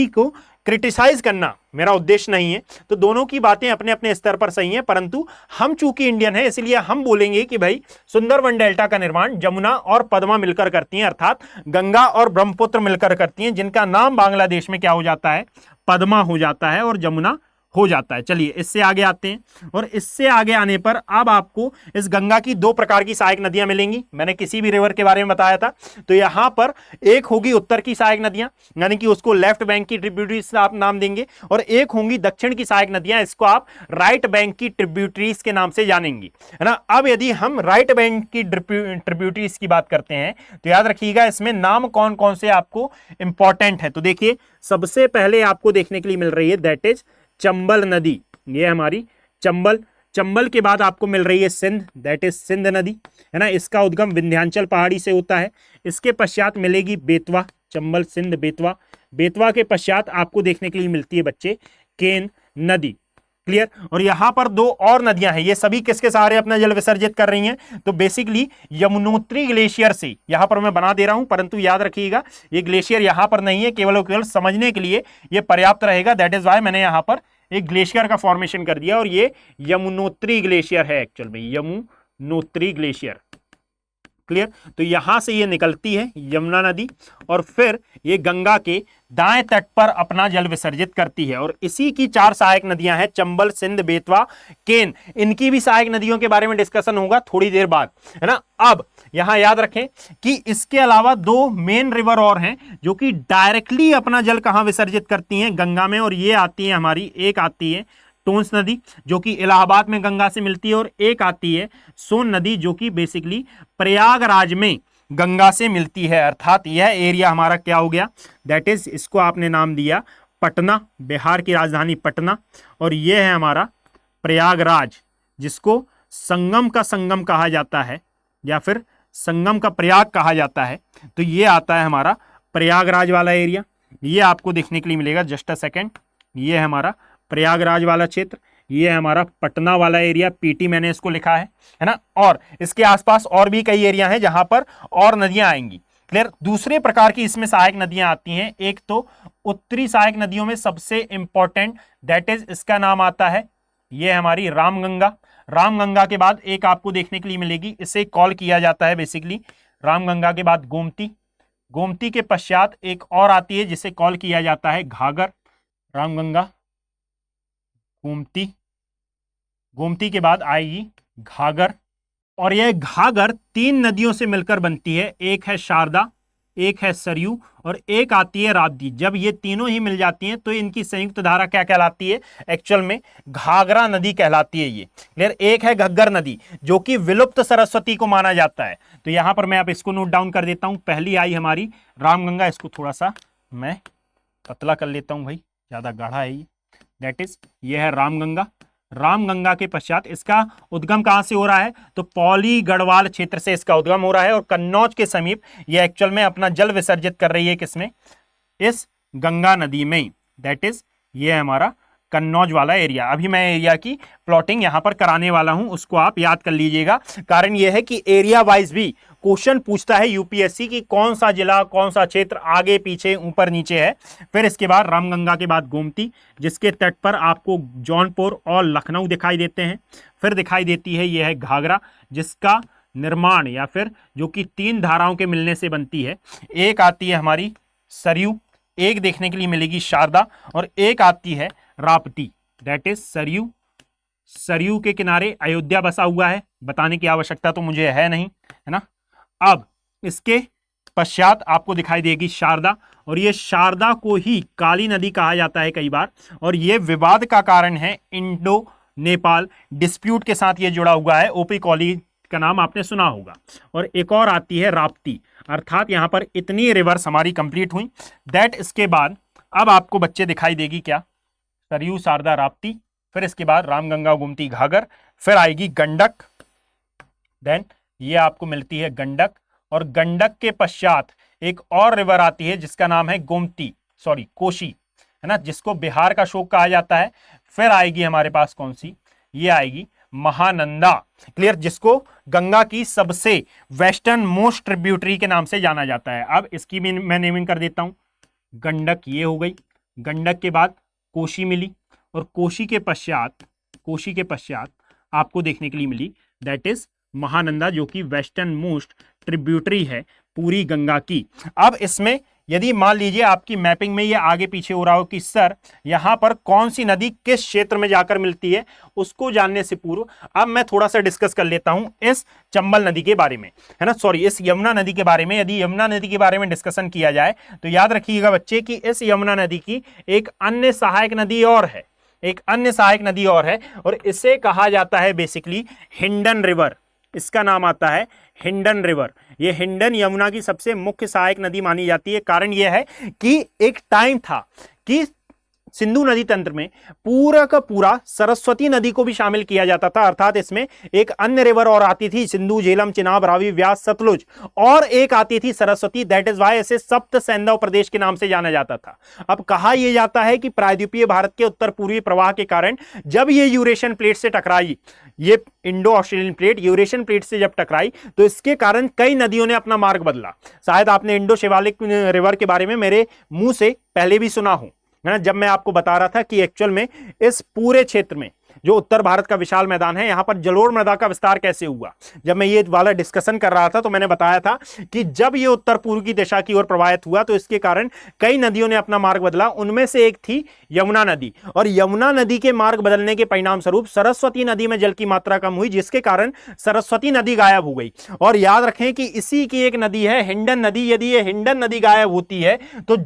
को क्रिटिसाइज करना मेरा उद्देश्य नहीं है, तो दोनों की बातें अपने अपने स्तर पर सही हैं, परंतु हम चूंकि इंडियन है इसलिए हम बोलेंगे कि भाई सुंदरवन डेल्टा का निर्माण जमुना और पद्मा मिलकर करती हैं, अर्थात गंगा और ब्रह्मपुत्र मिलकर करती हैं, जिनका नाम बांग्लादेश में क्या हो जाता है, पद्मा हो जाता है और जमुना हो जाता है। चलिए इससे आगे आते हैं, और इससे आगे आने पर अब आपको इस गंगा की दो प्रकार की सहायक नदियां मिलेंगी। मैंने किसी भी रिवर के बारे में बताया था, तो यहां पर एक होगी उत्तर की सहायक नदियां, यानी कि उसको लेफ्ट बैंक की ट्रिब्यूटरीज आप नाम देंगे, और एक होंगी दक्षिण की सहायक नदियां, इसको आप राइट बैंक की ट्रिब्यूटरीज के नाम से जानेंगी, है ना। अब यदि हम राइट बैंक की ट्रिब्यूटरीज की बात करते हैं तो याद रखिएगा इसमें नाम कौन कौन से आपको इंपॉर्टेंट है। तो देखिए सबसे पहले आपको देखने के लिए मिल रही है दैट इज चंबल नदी, ये हमारी चंबल के बाद आपको मिल रही है सिंध, दैट इज सिंध नदी, है ना। इसका उद्गम विंध्याचल पहाड़ी से होता है। इसके पश्चात मिलेगी बेतवा, चंबल सिंध बेतवा के पश्चात आपको देखने के लिए मिलती है बच्चे केन नदी। क्लियर। और यहां पर दो और नदियां हैं, ये सभी किसके सहारे अपना जल विसर्जित कर रही हैं, तो बेसिकली यमुनोत्री ग्लेशियर से, यहां पर मैं बना दे रहा हूं, परंतु याद रखिएगा ये ग्लेशियर यहां पर नहीं है, केवल और केवल समझने के लिए ये पर्याप्त रहेगा। दैट इज वाई मैंने यहां पर एक ग्लेशियर का फॉर्मेशन कर दिया, और ये यमुनोत्री ग्लेशियर है एक्चुअल में, यमुनोत्री ग्लेशियर। क्लियर। तो यहां से ये निकलती है यमुना नदी, और फिर ये गंगा के दाएं तट पर अपना जल विसर्जित करती है। और इसी की चार सहायक नदियां हैं, चंबल सिंध बेतवा केन। इनकी भी सहायक नदियों के बारे में डिस्कशन होगा थोड़ी देर बाद, है ना। अब यहां याद रखें कि इसके अलावा दो मेन रिवर और हैं जो कि डायरेक्टली अपना जल कहां विसर्जित करती हैं, गंगा में, और ये आती है हमारी, एक आती है टोंस नदी जो कि इलाहाबाद में गंगा से मिलती है, और एक आती है सोन नदी जो कि बेसिकली प्रयागराज में गंगा से मिलती है। अर्थात यह एरिया हमारा क्या हो गया, दैट इज, इसको आपने नाम दिया पटना, बिहार की राजधानी पटना, और यह है हमारा प्रयागराज जिसको संगम का संगम कहा जाता है, या फिर संगम का प्रयाग कहा जाता है। तो ये आता है हमारा प्रयागराज वाला एरिया, ये आपको देखने के लिए मिलेगा। जस्ट अ सेकेंड, ये है हमारा प्रयागराज वाला क्षेत्र, ये है हमारा पटना वाला एरिया, पीटी मैंने इसको लिखा है ना। और इसके आसपास और भी कई एरिया हैं जहां पर और नदियां आएंगी। क्लियर। दूसरे प्रकार की इसमें सहायक नदियां आती हैं, एक तो उत्तरी सहायक नदियों में सबसे इंपॉर्टेंट दैट इज, इसका नाम आता है, ये हमारी रामगंगा। रामगंगा के बाद एक आपको देखने के लिए मिलेगी, इसे कॉल किया जाता है बेसिकली, रामगंगा के बाद गोमती, गोमती के पश्चात एक और आती है जिसे कॉल किया जाता है घाघर। रामगंगा, गोमती, गोमती के बाद आएगी घाघर, और यह घाघर 3 नदियों से मिलकर बनती है, एक है शारदा, एक है सरयू और एक आती है राप्ती। जब ये तीनों ही मिल जाती हैं तो इनकी संयुक्त धारा क्या कहलाती है, एक्चुअल में घाघरा नदी कहलाती है। ये क्लियर। एक है घग्गर नदी जो कि विलुप्त सरस्वती को माना जाता है। तो यहां पर मैं अब इसको नोट डाउन कर देता हूं। पहली आई हमारी रामगंगा, इसको थोड़ा सा मैं पतला कर लेता हूं भाई, ज्यादा गाढ़ा है ये। दैट इज ये है रामगंगा। रामगंगा के पश्चात इसका उद्गम कहां से हो रहा है, तो पौली गढ़वाल क्षेत्र से इसका उद्गम हो रहा है और कन्नौज के समीप ये एक्चुअल में अपना जल विसर्जित कर रही है, किसमें, इस गंगा नदी में। दैट इज ये है हमारा कन्नौज वाला एरिया। अभी मैं एरिया की प्लॉटिंग यहां पर कराने वाला हूं, उसको आप याद कर लीजिएगा। कारण यह है कि एरिया वाइज भी क्वेश्चन पूछता है यूपीएससी की कौन सा जिला, कौन सा क्षेत्र आगे पीछे ऊपर नीचे है। फिर इसके बाद रामगंगा के बाद गोमती, जिसके तट पर आपको जौनपुर और लखनऊ दिखाई देते हैं। फिर दिखाई देती है यह है घाघरा, जिसका निर्माण या फिर जो कि 3 धाराओं के मिलने से बनती है। एक आती है हमारी सरयू, एक देखने के लिए मिलेगी शारदा और एक आती है राप्ती। That is Saryu. सरयू के किनारे अयोध्या बसा हुआ है, बताने की आवश्यकता तो मुझे है नहीं, है ना। अब इसके पश्चात आपको दिखाई देगी शारदा, और ये शारदा को ही काली नदी कहा जाता है कई बार, और ये विवाद का कारण है। इंडो नेपाल डिस्प्यूट के साथ ये जुड़ा हुआ है। ओपी कॉली का नाम आपने सुना होगा। और एक और आती है राप्ती, अर्थात यहां पर इतनी रिवर्स हमारी कंप्लीट हुई। दैट इसके बाद अब आपको बच्चे दिखाई देगी क्या, सरयू, शारदा, राप्ती, फिर इसके बाद रामगंगा, गोमती, घाघर, फिर आएगी गंडक। देन ये आपको मिलती है गंडक, और गंडक के पश्चात एक और रिवर आती है जिसका नाम है कोशी, है ना, जिसको बिहार का शोक कहा जाता है। फिर आएगी हमारे पास कौन सी, ये आएगी महानंदा। क्लियर, जिसको गंगा की सबसे वेस्टर्न मोस्ट ट्रिब्यूटरी के नाम से जाना जाता है। अब इसकी भी मैं नेमिंग कर देता हूं। गंडक ये हो गई, गंडक के बाद कोशी मिली, और कोशी के पश्चात आपको देखने के लिए मिली दैट इज महानंदा, जो कि वेस्टर्न मोस्ट ट्रिब्यूटरी है पूरी गंगा की। अब इसमें यदि मान लीजिए आपकी मैपिंग में ये आगे पीछे हो रहा हो कि सर यहां पर कौन सी नदी किस क्षेत्र में जाकर मिलती है, उसको जानने से पूर्व अब मैं थोड़ा सा डिस्कस कर लेता हूं इस चंबल नदी के बारे में, है ना, सॉरी इस यमुना नदी के बारे में। यदि यमुना नदी के बारे में डिस्कशन किया जाए तो याद रखिएगा बच्चे कि इस यमुना नदी की एक अन्य सहायक नदी और है, और इसे कहा जाता है बेसिकली हिंडन रिवर। इसका नाम आता है हिंडन रिवर। ये हिंडन यमुना की सबसे मुख्य सहायक नदी मानी जाती है। कारण यह है कि एक टाइम था कि सिंधु नदी तंत्र में पूरा का पूरा सरस्वती नदी को भी शामिल किया जाता था, अर्थात इसमें एक अन्य रिवर और आती थी, सिंधु, झेलम, चिनाब, रावी, व्यास, सतलुज, और एक आती थी सरस्वती। दैट इज वाई इसे सप्त सैंधव प्रदेश के नाम से जाना जाता था। अब कहा यह जाता है कि प्रायद्वीपीय भारत के उत्तर पूर्वी प्रवाह के कारण जब ये यूरेशियन प्लेट से टकराई, ये Indo Australian plate Eurasian plate से जब टकराई, तो इसके कारण कई नदियों ने अपना मार्ग बदला। शायद आपने इंडो शिवालिक रिवर के बारे में मेरे मुंह से पहले भी सुना हो, है ना, जब मैं आपको बता रहा था कि एक्चुअल में इस पूरे क्षेत्र में जो उत्तर भारत का विशाल मैदान है, यहां पर जलोढ़ मृदा का विस्तार कैसे हुआ। जब मैं ये वाला डिस्कशन कर रहा था तो मैंने बताया था कि जब ये उत्तर पूर्व की दिशा की ओर प्रवाहित हुआ तो इसके कारण कई नदियों ने अपना मार्ग बदला। उनमें से एक थी यमुना नदी, और यमुना नदी के मार्ग बदलने के परिणाम स्वरूप सरस्वती नदी में जल की मात्रा कम हुई, जिसके कारण सरस्वती नदी गायब हो गई। और याद रखें कि इसी की एक नदी है हिंडन नदी। यदि ये हिंडन नदी गायब होती है तो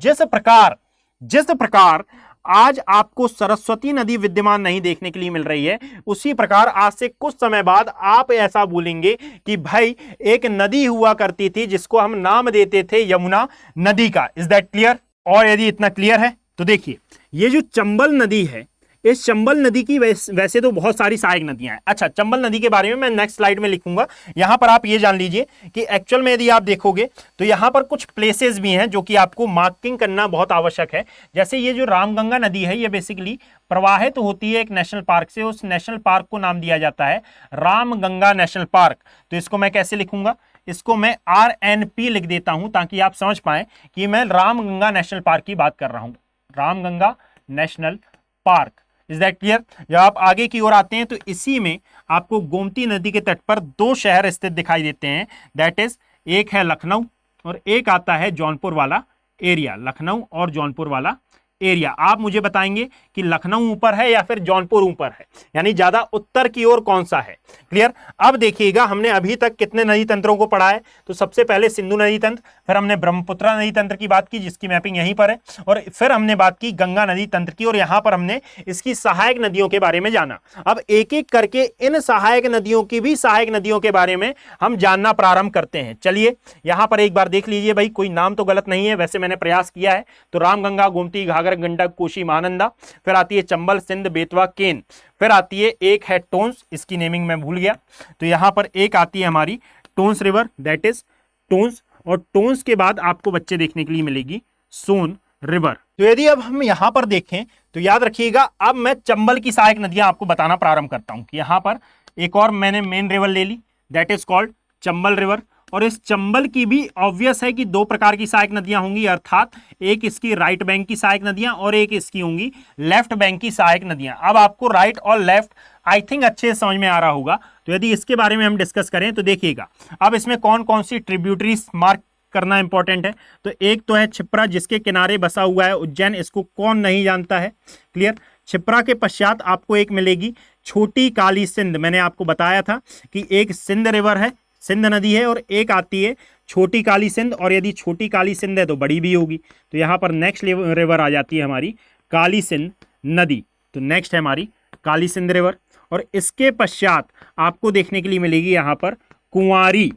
जिस प्रकार आज आपको सरस्वती नदी विद्यमान नहीं देखने के लिए मिल रही है, उसी प्रकार आज से कुछ समय बाद आप ऐसा बोलेंगे कि भाई एक नदी हुआ करती थी जिसको हम नाम देते थे यमुना नदी का। Is that clear? और यदि इतना क्लियर है तो देखिए, ये जो चंबल नदी है, इस चंबल नदी की वैसे तो बहुत सारी सहायक नदियां हैं। अच्छा, चंबल नदी के बारे में मैं नेक्स्ट स्लाइड में लिखूंगा। यहां पर आप ये जान लीजिए कि एक्चुअल में यदि आप देखोगे तो यहां पर कुछ प्लेसेस भी हैं जो कि आपको मार्किंग करना बहुत आवश्यक है। जैसे ये जो रामगंगा नदी है, ये बेसिकली प्रवाहित होती है एक नेशनल पार्क से। उस नेशनल पार्क को नाम दिया जाता है रामगंगा नेशनल पार्क। तो इसको मैं कैसे लिखूंगा, इसको मैं RNP लिख देता हूं ताकि आप समझ पाए कि मैं रामगंगा नेशनल पार्क की बात कर रहा हूं, Ramganga national park. Is that clear? जब आप आगे की ओर आते हैं तो इसी में आपको गोमती नदी के तट पर 2 शहर स्थित दिखाई देते हैं। दैट इज एक है लखनऊ और एक आता है जौनपुर वाला एरिया, लखनऊ और जौनपुर वाला एरिया। आप मुझे बताएंगे कि लखनऊ ऊपर है या फिर जौनपुर ऊपर है, यानी ज्यादा उत्तर की ओर कौन सा है। क्लियर। अब देखिएगा हमने अभी तक कितने नदी तंत्रों को पढ़ा है। तो सबसे पहले सिंधु नदी तंत्र, फिर हमने ब्रह्मपुत्रा नदी तंत्र की बात की जिसकी मैपिंग यहीं पर है, और फिर हमने बात की गंगा नदी तंत्र की, और यहां पर हमने इसकी सहायक नदियों के बारे में जाना। अब एक एक करके इन सहायक नदियों की भी सहायक नदियों के बारे में हम जानना प्रारंभ करते हैं। चलिए यहां पर एक बार देख लीजिए भाई, कोई नाम तो गलत नहीं है, वैसे मैंने प्रयास किया है। तो रामगंगा, गोमती, घाघर, गंडक, कोशी, महानंदा, फिर आती है चंबल, सिंध, बेतवा, केन, फिर आती है एक है टोंस, इसकी नेमिंग मैं भूल गया। तो यहां पर एक आती है हमारी Tons river, that is Tons, और टोंस के बाद आपको बच्चे देखने के लिए मिलेगी सोन रिवर। तो यदि अब हम यहां पर देखें तो याद रखिएगा, अब मैं चंबल की सहायक नदियां आपको बताना प्रारंभ करता हूं कि यहां पर एक और मैंने मेन रिवर ले ली, that is called Chambal river. और इस चंबल की भी ऑब्वियस है कि दो प्रकार की सहायक नदियां होंगी, अर्थात एक इसकी राइट बैंक की सहायक नदियां और एक इसकी होंगी लेफ्ट बैंक की सहायक नदियां। अब आपको राइट और लेफ्ट आई थिंक अच्छे से समझ में आ रहा होगा। तो यदि इसके बारे में हम डिस्कस करें तो देखिएगा, अब इसमें कौन कौन सी ट्रिब्यूटरीज मार्क करना इंपॉर्टेंट है। तो एक तो है छिप्रा जिसके किनारे बसा हुआ है उज्जैन, इसको कौन नहीं जानता है। क्लियर। छिप्रा के पश्चात आपको एक मिलेगी छोटी काली सिंध, मैंने आपको बताया था कि एक सिंध रिवर है, सिंध नदी है, और एक आती है छोटी काली सिंध, और यदि छोटी काली सिंध है तो बड़ी भी होगी। तो यहाँ पर नेक्स्ट रिवर आ जाती है हमारी काली सिंध नदी। तो नेक्स्ट है हमारी काली सिंध रिवर, और इसके पश्चात आपको देखने के लिए मिलेगी यहाँ पर कुंवारी।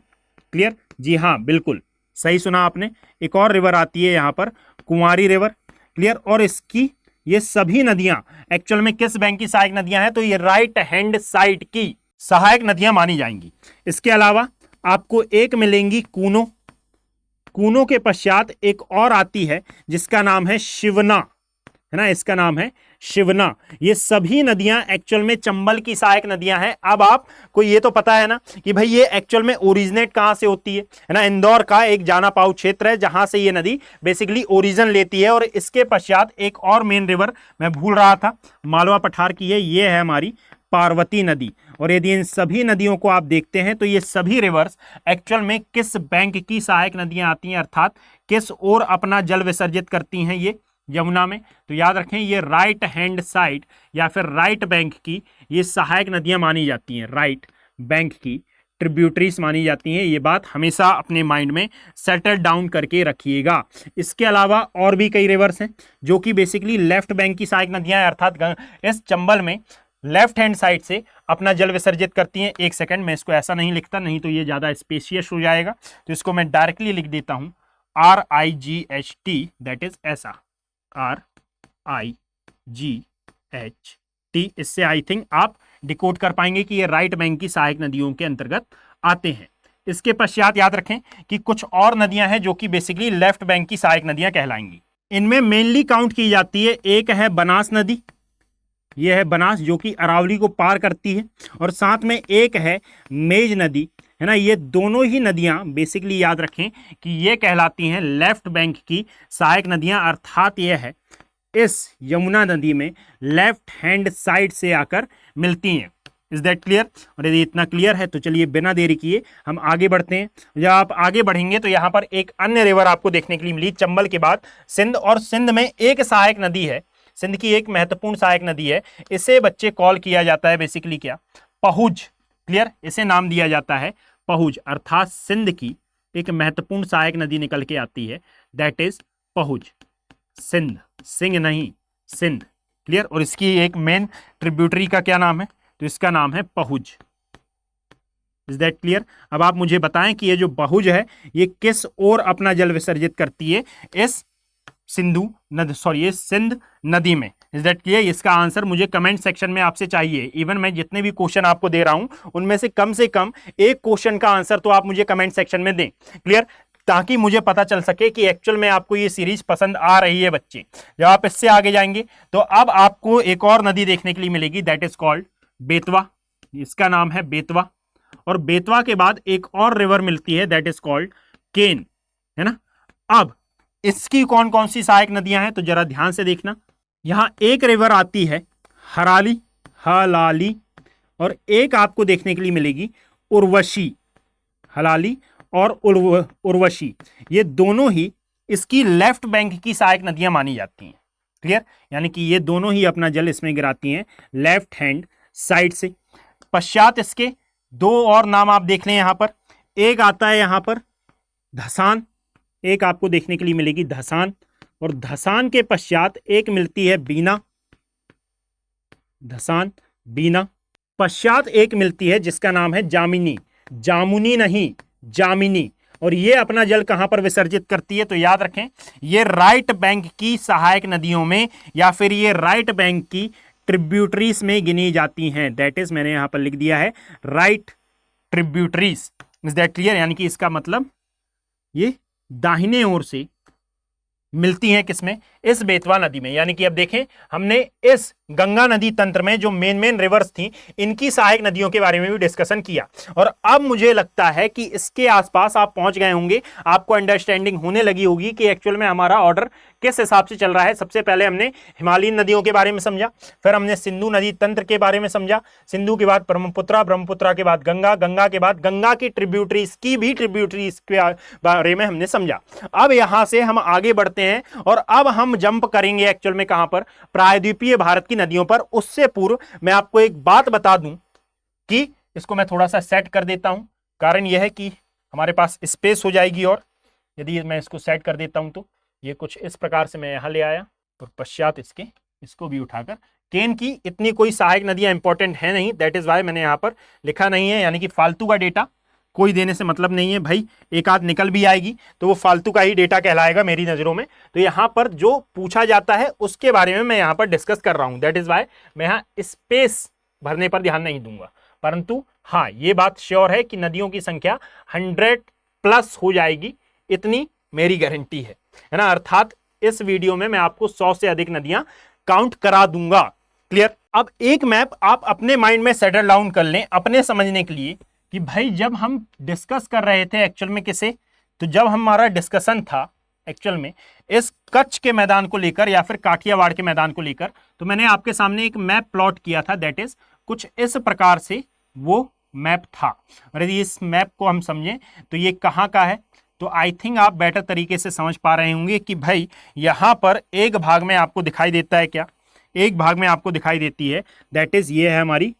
क्लियर। जी हाँ, बिल्कुल सही सुना आपने, एक और रिवर आती है यहाँ पर कुंवारी रिवर। क्लियर। और इसकी ये सभी नदियां एक्चुअल में किस बैंक की सहायक नदियां हैं, तो ये राइट हैंड साइड की सहायक नदियां मानी जाएंगी। इसके अलावा आपको एक मिलेंगी कूनो, कूनो के पश्चात एक और आती है जिसका नाम है शिवना, है ना, इसका नाम है शिवना। ये सभी नदियां एक्चुअल में चंबल की सहायक नदियां हैं। अब आपको ये तो पता है ना कि भाई ये एक्चुअल में ओरिजिनेट कहां से होती है ना, इंदौर का एक जाना पाऊ क्षेत्र है जहां से ये नदी बेसिकली ओरिजिन लेती है। और इसके पश्चात एक और मेन रिवर मैं भूल रहा था, मालवा पठार की है, ये है हमारी पार्वती नदी। और यदि इन सभी नदियों को आप देखते हैं तो ये सभी रिवर्स एक्चुअल में किस बैंक की सहायक नदियां आती हैं, अर्थात किस ओर अपना जल विसर्जित करती हैं, ये यमुना में। तो याद रखें ये राइट हैंड साइड या फिर राइट बैंक की ये सहायक नदियां मानी जाती हैं, राइट बैंक की ट्रिब्यूटरीज मानी जाती हैं। ये बात हमेशा अपने माइंड में सेटल डाउन करके रखिएगा। इसके अलावा और भी कई रिवर्स हैं जो कि बेसिकली लेफ्ट बैंक की सहायक नदियां हैं, अर्थात इस चंबल में लेफ्ट हैंड साइड से अपना जल विसर्जित करती हैं। एक सेकंड, मैं इसको ऐसा नहीं लिखता, नहीं तो ये ज़्यादा स्पेशियस हो जाएगा, तो इसको मैं डायरेक्टली लिख देता हूँ RIGHT, दैट इज ऐसा RIGHT। इससे आई थिंक आप डिकोड कर पाएंगे कि ये राइट बैंक की सहायक नदियों के अंतर्गत आते हैं। इसके पश्चात याद रखें कि कुछ और नदियां हैं जो कि बेसिकली लेफ्ट बैंक की सहायक नदियां कहलाएंगी। इनमें मेनली काउंट की जाती है, एक है बनास नदी, यह है बनास जो कि अरावली को पार करती है, और साथ में एक है मेज नदी, है ना। ये दोनों ही नदियां बेसिकली याद रखें कि ये कहलाती हैं लेफ्ट बैंक की सहायक नदियां, अर्थात यह है इस यमुना नदी में लेफ्ट हैंड साइड से आकर मिलती हैं। Is that clear. और यदि इतना क्लियर है तो चलिए बिना देरी किए हम आगे बढ़ते हैं। जब आप आगे बढ़ेंगे तो यहाँ पर एक अन्य रिवर आपको देखने के लिए मिली चंबल के बाद सिंध, और सिंध में एक सहायक नदी है, सिंध की एक महत्वपूर्ण सहायक नदी है, इसे बच्चे कॉल किया जाता है बेसिकली क्या, पहुज। क्लियर। इसे नाम दिया जाता है पहुज, अर्थात सिंध की एक महत्वपूर्ण सहायक नदी निकल के आती है, दैट इज पहुज। सिंध, सिंह नहीं, सिंध। क्लियर। और इसकी एक मेन ट्रिब्यूटरी का क्या नाम है, तो इसका नाम है पहुज। Is that clear. अब आप मुझे बताएं कि ये जो पहुज है ये किस ओर अपना जल विसर्जित करती है, इस सिंधु नदी, सॉरी ये सिंध नदी में। Is that clear. इसका आंसर मुझे कमेंट सेक्शन में आपसे चाहिए। इवन मैं जितने भी क्वेश्चन आपको दे रहा हूं उनमें से कम एक क्वेश्चन का आंसर तो आप मुझे कमेंट सेक्शन में दें। क्लियर। ताकि मुझे पता चल सके कि एक्चुअल में आपको ये सीरीज पसंद आ रही है बच्चे। जब आप इससे आगे जाएंगे तो अब आपको एक और नदी देखने के लिए मिलेगी, दैट इज कॉल्ड बेतवा, इसका नाम है बेतवा। और बेतवा के बाद एक और रिवर मिलती है, दैट इज कॉल्ड केन, है ना। अब इसकी कौन कौन सी सहायक नदियां हैं तो जरा ध्यान से देखना। यहां एक रिवर आती है हराली, हलाली, और एक आपको देखने के लिए मिलेगी उर्वशी, हलाली और उर्वशी। ये दोनों ही इसकी लेफ्ट बैंक की सहायक नदियां मानी जाती हैं। क्लियर, यानी कि ये दोनों ही अपना जल इसमें गिराती हैं लेफ्ट हैंड साइड से। पश्चात इसके दो और नाम आप देख लें यहां पर, एक आता है यहां पर धसान, एक आपको देखने के लिए मिलेगी धसान, और धसान के पश्चात एक मिलती है बीना, धसान बीना। पश्चात एक मिलती है जिसका नाम है जामिनी, जामुनी नहीं जामिनी, और ये अपना जल कहां पर विसर्जित करती है, तो याद रखें ये राइट बैंक की सहायक नदियों में या फिर ये राइट बैंक की ट्रिब्यूटरीज में गिनी जाती हैं। दैट इज मैंने यहां पर लिख दिया है right tributaries. Is that clear, यानी कि इसका मतलब ये दाहिने ओर से मिलती हैं किसमें, इस बेतवा नदी में। यानी कि अब देखें हमने इस गंगा नदी तंत्र में जो मेन रिवर्स थी इनकी सहायक नदियों के बारे में भी डिस्कशन किया, और अब मुझे लगता है कि इसके आसपास आप पहुंच गए होंगे, आपको अंडरस्टैंडिंग होने लगी होगी कि एक्चुअल में हमारा ऑर्डर किस हिसाब से चल रहा है। सबसे पहले हमने हिमालयन नदियों के बारे में समझा, फिर हमने सिंधु नदी तंत्र के बारे में समझा, सिंधु के बाद ब्रह्मपुत्रा, ब्रह्मपुत्रा के बाद गंगा, गंगा के बाद गंगा की ट्रिब्यूटरीज की भी ट्रिब्यूटरीज के बारे में हमने समझा। अब यहां से हम आगे बढ़ते हैं और अब हम जंप करेंगे एक्चुअल में कहां पर, प्रायद्वीपीय भारत की नदियों पर। उससे पूर्व मैं आपको एक बात बता दूं कि इसको मैं थोड़ा सा सेट कर देता हूं, कारण यह है कि हमारे पास स्पेस हो जाएगी, और यदि मैं इसको सेट कर देता हूं तो ये कुछ इस प्रकार से मैं यहां ले आया, और पश्चात इसको भी उठाकर, केन की इतनी कोई सहायक नदियां इंपॉर्टेंट है नहीं, दैट इज वाई मैंने यहां पर लिखा नहीं है, यानी कि फालतू का डेटा कोई देने से मतलब नहीं है भाई, एक आध निकल भी आएगी तो वो फालतू का ही डेटा कहलाएगा मेरी नजरों में। तो यहां पर जो पूछा जाता है उसके बारे में मैं यहां पर डिस्कस कर रहा हूं, दैट इज वाई मैं यहां स्पेस भरने पर ध्यान नहीं दूंगा। परंतु हाँ, ये बात श्योर है कि नदियों की संख्या 100+ हो जाएगी, इतनी मेरी गारंटी है ना। अर्थात इस वीडियो में मैं आपको 100 से अधिक नदियां काउंट करा दूंगा। क्लियर। अब एक मैप आप अपने माइंड में सेटल डाउन कर लें अपने समझने के लिए कि भाई जब हम डिस्कस कर रहे थे एक्चुअल में किसे, तो जब हमारा डिस्कशन था एक्चुअल में इस कच्छ के मैदान को लेकर या फिर काठियावाड़ के मैदान को लेकर, तो मैंने आपके सामने एक मैप प्लॉट किया था, दैट इज कुछ इस प्रकार से वो मैप था। और यदि इस मैप को हम समझें तो ये कहाँ का है, तो आई थिंक आप बेटर तरीके से समझ पा रहे होंगे कि भाई यहां पर एक भाग में आपको दिखाई देता है क्या, एक भाग में आपको दिखाई देती है, दैट इज ये है हमारी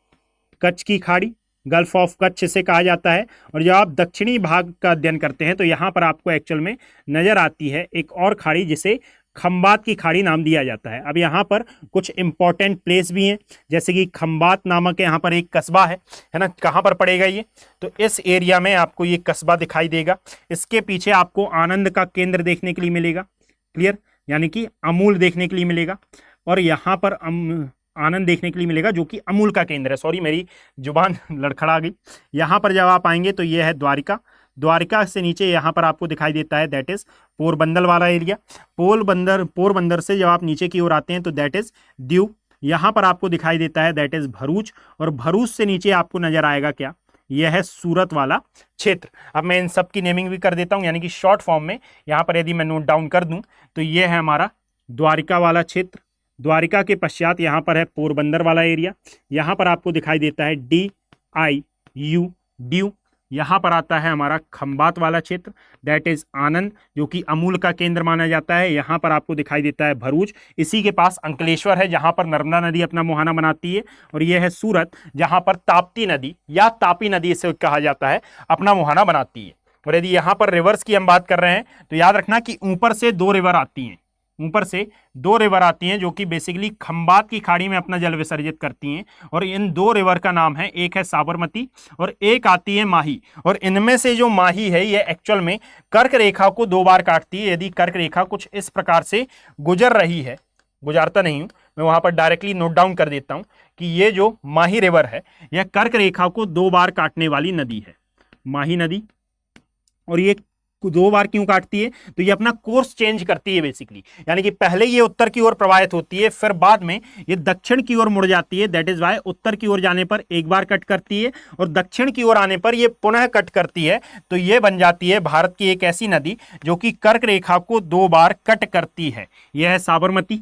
कच्छ की खाड़ी, गल्फ ऑफ कच्छ से कहा जाता है। और जब आप दक्षिणी भाग का अध्ययन करते हैं तो यहां पर आपको एक्चुअल में नजर आती है एक और खाड़ी जिसे खंबात की खाड़ी नाम दिया जाता है। अब यहाँ पर कुछ इंपॉर्टेंट प्लेस भी हैं, जैसे कि खंबात नामक यहाँ पर एक कस्बा है ना, कहाँ पर पड़ेगा ये, तो इस एरिया में आपको ये कस्बा दिखाई देगा। इसके पीछे आपको आनंद का केंद्र देखने के लिए मिलेगा, क्लियर, यानी कि अमूल देखने के लिए मिलेगा, और यहाँ पर आनंद देखने के लिए मिलेगा जो कि अमूल का केंद्र है। सॉरी मेरी जुबान लड़खड़ा गई। यहाँ पर जब आप आएंगे तो ये है द्वारिका, द्वारिका से नीचे यहाँ पर आपको दिखाई देता है दैट इज पोरबंदर वाला एरिया, पोरबंदर से जब आप नीचे की ओर आते हैं तो दैट इज दीव, यहाँ पर आपको दिखाई देता है दैट इज भरूच, और भरूच से नीचे आपको नजर आएगा क्या, यह है सूरत वाला क्षेत्र। अब मैं इन सब की नेमिंग भी कर देता हूँ, यानी कि शॉर्ट फॉर्म में यहाँ पर यदि मैं नोट डाउन कर दूँ तो यह है हमारा द्वारिका वाला क्षेत्र। द्वारिका के पश्चात यहाँ पर है पोरबंदर वाला एरिया, यहाँ पर आपको दिखाई देता है DIU दीव, यहाँ पर आता है हमारा खंबात वाला क्षेत्र दैट इज आनंद जो कि अमूल का केंद्र माना जाता है। यहाँ पर आपको दिखाई देता है भरूच, इसी के पास अंकलेश्वर है जहाँ पर नर्मदा नदी अपना मुहाना बनाती है, और यह है सूरत जहाँ पर ताप्ती नदी या तापी नदी इसे कहा जाता है अपना मुहाना बनाती है। और यदि यहाँ पर रिवर्स की हम बात कर रहे हैं तो याद रखना कि ऊपर से दो रिवर आती हैं, ऊपर से दो रिवर आती हैं जो कि बेसिकली खंबात की खाड़ी में अपना जल विसर्जित करती हैं, और इन दो रिवर का नाम है, एक है साबरमती और एक आती है माही। और इनमें से जो माही है ये एक्चुअल में कर्क रेखा को 2 बार काटती है। यदि कर्क रेखा कुछ इस प्रकार से गुजर रही है, गुजारता नहीं हूं मैं, वहां पर डायरेक्टली नोट डाउन कर देता हूं कि ये जो माही रिवर है यह कर्क रेखा को 2 बार काटने वाली नदी है, माही नदी। और ये 2 बार क्यों काटती है, तो ये अपना कोर्स चेंज करती है बेसिकली, यानी कि पहले ये उत्तर की ओर प्रवाहित होती है, फिर बाद में ये दक्षिण की ओर मुड़ जाती है, दैट इज वाई उत्तर की ओर जाने पर एक बार कट करती है और दक्षिण की ओर आने पर ये पुनः कट करती है। तो ये बन जाती है भारत की एक ऐसी नदी जो कि कर्क रेखा को 2 बार कट करती है। यह है साबरमती,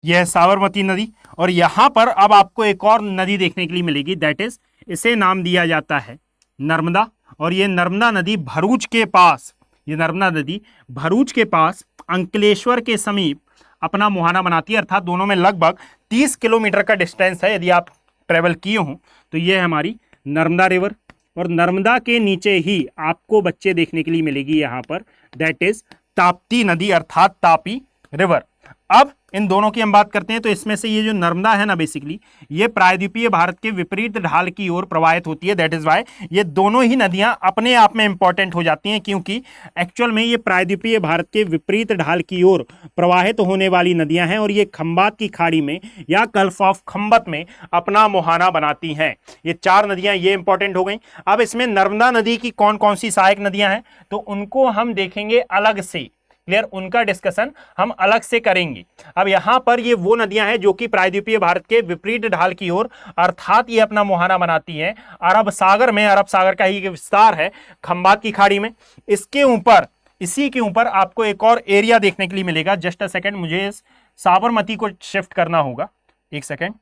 यह है साबरमती नदी। और यहां पर अब आपको एक और नदी देखने के लिए मिलेगी, दैट इज इसे नाम दिया जाता है नर्मदा। और ये नर्मदा नदी भरूच के पास, ये नर्मदा नदी भरूच के पास अंकलेश्वर के समीप अपना मुहाना बनाती है, अर्थात दोनों में लगभग 30 किलोमीटर का डिस्टेंस है यदि आप ट्रेवल किए हों तो। ये है हमारी नर्मदा रिवर, और नर्मदा के नीचे ही आपको बच्चे देखने के लिए मिलेगी यहाँ पर, दैट इज ताप्ती नदी अर्थात तापी रिवर। अब इन दोनों की हम बात करते हैं तो इसमें से ये जो नर्मदा है ना, बेसिकली ये प्रायद्वीपीय भारत के विपरीत ढाल की ओर प्रवाहित होती है। दैट इज वाई ये दोनों ही नदियां अपने आप में इंपॉर्टेंट हो जाती हैं, क्योंकि एक्चुअल में ये प्रायद्वीपीय भारत के विपरीत ढाल की ओर प्रवाहित होने वाली नदियां हैं, और ये खंबात की खाड़ी में या गल्फ ऑफ खंबत में अपना मुहाना बनाती हैं। ये 4 नदियां ये इंपॉर्टेंट हो गई। अब इसमें नर्मदा नदी की कौन कौन सी सहायक नदियां हैं तो उनको हम देखेंगे अलग से, क्लियर, उनका डिस्कशन हम अलग से करेंगे। अब यहां पर ये वो नदियां हैं जो कि प्रायद्वीपीय भारत के विपरीत ढाल की ओर अर्थात ये अपना मुहाना बनाती हैं अरब सागर में। अरब सागर का ही विस्तार है खंबात की खाड़ी में। इसके ऊपर, इसी के ऊपर आपको एक और एरिया देखने के लिए मिलेगा। जस्ट अ सेकेंड, मुझे साबरमती को शिफ्ट करना होगा, एक सेकेंड,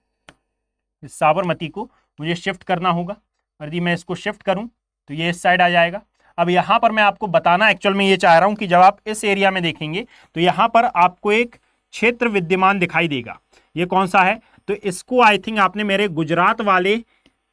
साबरमती को मुझे शिफ्ट करना होगा। यदि मैं इसको शिफ्ट करूं तो ये इस साइड आ जाएगा। अब यहाँ पर मैं आपको बताना एक्चुअल में ये चाह रहा हूँ कि जब आप इस एरिया में देखेंगे तो यहाँ पर आपको एक क्षेत्र विद्यमान दिखाई देगा। ये कौन सा है तो इसको आई थिंक आपने मेरे गुजरात वाले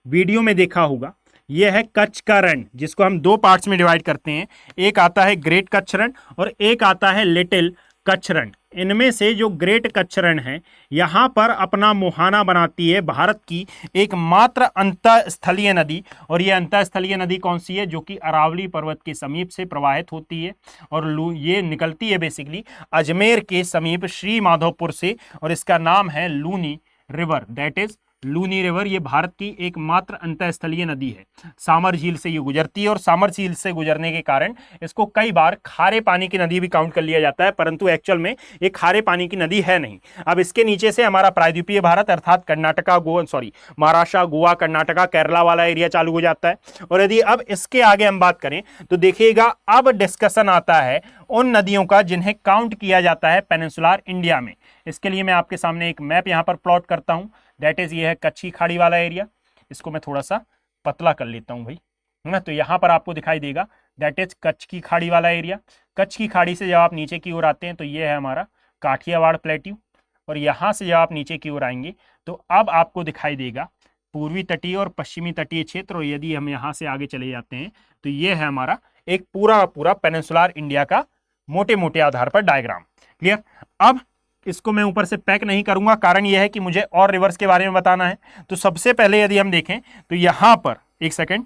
वीडियो में देखा होगा। ये है कच्छ का रण, जिसको हम 2 पार्ट्स में डिवाइड करते हैं। एक आता है ग्रेट कच्छ रण और एक आता है लिटिल कच्छ रण। इनमें से जो ग्रेट कच्छ रण है यहाँ पर अपना मुहाना बनाती है भारत की एकमात्र अंतःस्थलीय नदी। और ये अंतःस्थलीय नदी कौन सी है जो कि अरावली पर्वत के समीप से प्रवाहित होती है, और ये निकलती है बेसिकली अजमेर के समीप श्री माधोपुर से, और इसका नाम है Luni river. That is Luni river. ये भारत की एकमात्र अंतःस्थलीय नदी है। सामर झील से ये गुजरती है, और सामर झील से गुजरने के कारण इसको कई बार खारे पानी की नदी भी काउंट कर लिया जाता है, परंतु एक्चुअल में ये खारे पानी की नदी है नहीं। अब इसके नीचे से हमारा प्रायद्वीपीय भारत अर्थात कर्नाटका, महाराष्ट्र, गोवा, कर्नाटका, केरला वाला एरिया चालू हो जाता है। और यदि अब इसके आगे हम बात करें तो देखिएगा अब डिस्कशन आता है उन नदियों का जिन्हें काउंट किया जाता है पेनिनसुलर इंडिया में। इसके लिए मैं आपके सामने एक मैप यहाँ पर प्लॉट करता हूँ। दैट इज ये है कच्छ की खाड़ी वाला एरिया। इसको मैं थोड़ा सा पतला कर लेता हूँ भाई, है ना। तो यहाँ पर आपको दिखाई देगा दैट इज कच्छ की खाड़ी वाला एरिया। कच्छ की खाड़ी से जब आप नीचे की ओर आते हैं तो ये है हमारा काठियावाड़ प्लेट्यू, और यहाँ से जब आप नीचे की ओर आएंगे तो अब आपको दिखाई देगा पूर्वी तटीय और पश्चिमी तटीय क्षेत्र। और यदि हम यहाँ से आगे चले जाते हैं तो ये है हमारा एक पूरा पूरा पेनिनसुलर इंडिया का मोटे मोटे आधार पर डायग्राम। क्लियर। अब इसको मैं ऊपर से पैक नहीं करूंगा, कारण यह है कि मुझे और रिवर्स के बारे में बताना है। तो सबसे पहले यदि हम देखें तो यहां पर, एक सेकेंड,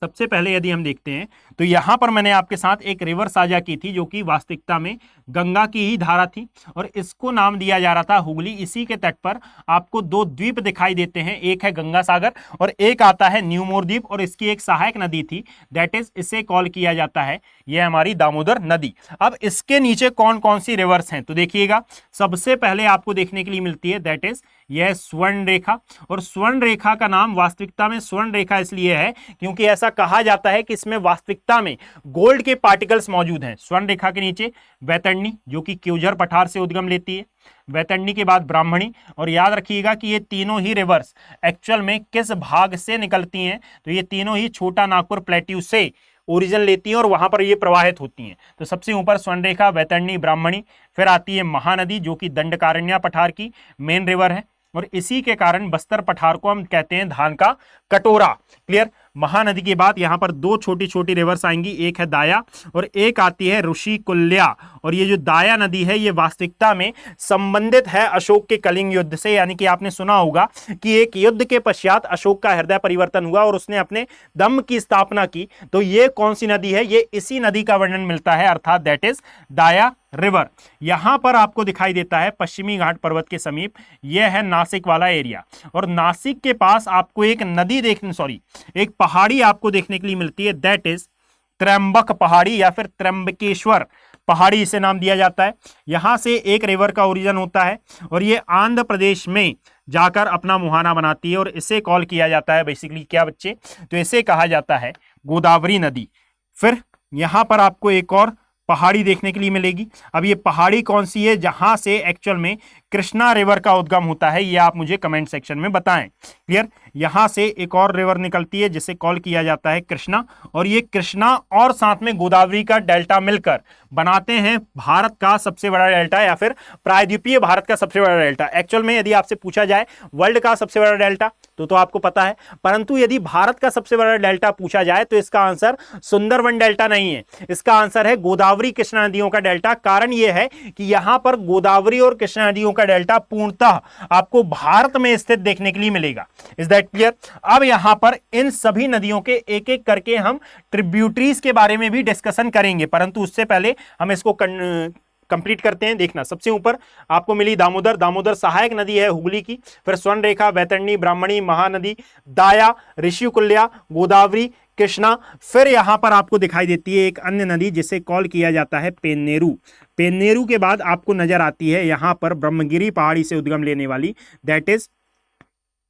सबसे पहले यदि हम देखते हैं तो यहां पर मैंने आपके साथ एक रिवर साझा की थी जो कि वास्तविकता में गंगा की ही धारा थी, और इसको नाम दिया जा रहा था हुगली। इसी के तट पर आपको 2 द्वीप दिखाई देते हैं, एक है गंगा सागर और एक आता है न्यूमोर द्वीप, और इसकी एक सहायक नदी थी, दैट इज इसे कॉल किया जाता है ये हमारी दामोदर नदी। अब इसके नीचे कौन कौन सी रिवर्स हैं तो देखिएगा, सबसे पहले आपको देखने के लिए मिलती है दैट इज यह स्वर्ण रेखा। और स्वर्ण रेखा का नाम वास्तविकता में स्वर्ण रेखा इसलिए है क्योंकि ऐसा कहा जाता है कि इसमें वास्तविकता में गोल्ड के पार्टिकल्स मौजूद हैं। स्वर्ण रेखा के नीचे वैतरणी जो कि क्योझर पठार से उद्गम लेती है, वैतरणी के बाद ब्राह्मणी। और याद रखिएगा कि ये तीनों ही रिवर्स एक्चुअल में किस भाग से निकलती हैं तो ये तीनों ही छोटा नागपुर प्लेट्यू से ओरिजिन लेती हैं और वहां पर ये प्रवाहित होती हैं। तो सबसे ऊपर स्वर्णरेखा, वैतरणी, ब्राह्मणी, फिर आती है महानदी जो कि दंडकारण्य पठार की मेन रिवर है, और इसी के कारण बस्तर पठार को हम कहते हैं धान का कटोरा। क्लियर। महानदी के बाद यहाँ पर 2 छोटी छोटी रिवर्स आएंगी, एक है दाया और एक आती है ऋषि कुल्या। और ये जो दाया नदी है ये वास्तविकता में संबंधित है अशोक के कलिंग युद्ध से, यानी कि आपने सुना होगा कि एक युद्ध के पश्चात अशोक का हृदय परिवर्तन हुआ और उसने अपने दम की स्थापना की। तो ये कौन सी नदी है, ये इसी नदी का वर्णन मिलता है, अर्थात दैट इज दाया रिवर। यहां पर आपको दिखाई देता है पश्चिमी घाट पर्वत के समीप, यह है नासिक वाला एरिया। और नासिक के पास आपको एक नदी एक पहाड़ी आपको देखने के लिए मिलती है, दैट इज त्र्यंबक पहाड़ी या फिर त्र्यंबकेश्वर पहाड़ी इसे नाम दिया जाता है। यहां से एक रिवर का ओरिजिन होता है और ये आंध्र प्रदेश में जाकर अपना मुहाना बनाती है, और इसे कॉल किया जाता है बेसिकली क्या बच्चे, तो इसे कहा जाता है गोदावरी नदी। फिर यहां पर आपको एक और पहाड़ी देखने के लिए मिलेगी। अब ये पहाड़ी कौन सी है जहां से एक्चुअल में कृष्णा रिवर का उद्गम होता है, ये आप मुझे कमेंट सेक्शन में बताएं। क्लियर, यहां से एक और रिवर निकलती है जिसे कॉल किया जाता है कृष्णा, और ये कृष्णा और साथ में गोदावरी का डेल्टा मिलकर बनाते हैं भारत का सबसे बड़ा डेल्टा, या फिर प्रायद्वीपीय भारत का सबसे बड़ा डेल्टा। एक्चुअल में यदि आपसे पूछा जाए वर्ल्ड का सबसे बड़ा डेल्टा तो आपको पता है, परंतु यदि भारत का सबसे बड़ा डेल्टा पूछा जाए तो इसका आंसर सुंदरवन डेल्टा नहीं है, इसका आंसर है गोदावरी कृष्णा नदियों का डेल्टा। कारण यह है कि यहां पर गोदावरी और कृष्णा नदियों का डेल्टा पूर्णतः आपको भारत में स्थित देखने के लिए मिलेगा। Is that clear? अब यहां पर इन सभी नदियों के एक एक करके हम ट्रिब्यूटरीज के बारे में भी डिस्कशन करेंगे, परंतु उससे पहले हम इसको कंप्लीट करते हैं। देखना, सबसे ऊपर आपको मिली दामोदर, दामोदर सहायक नदी है हुगली की, फिर स्वर्णरेखा, बैतरणी, ब्राह्मणी, महानदी, दाया, ऋषिकुल्या, गोदावरी, कृष्णा, फिर यहां पर आपको दिखाई देती है एक अन्य नदी जिसे कॉल किया जाता है पेन्नेरू। पेन्नेरू के बाद आपको नजर आती है यहां पर ब्रह्मगिरी पहाड़ी से उद्गम लेने वाली, दैट इज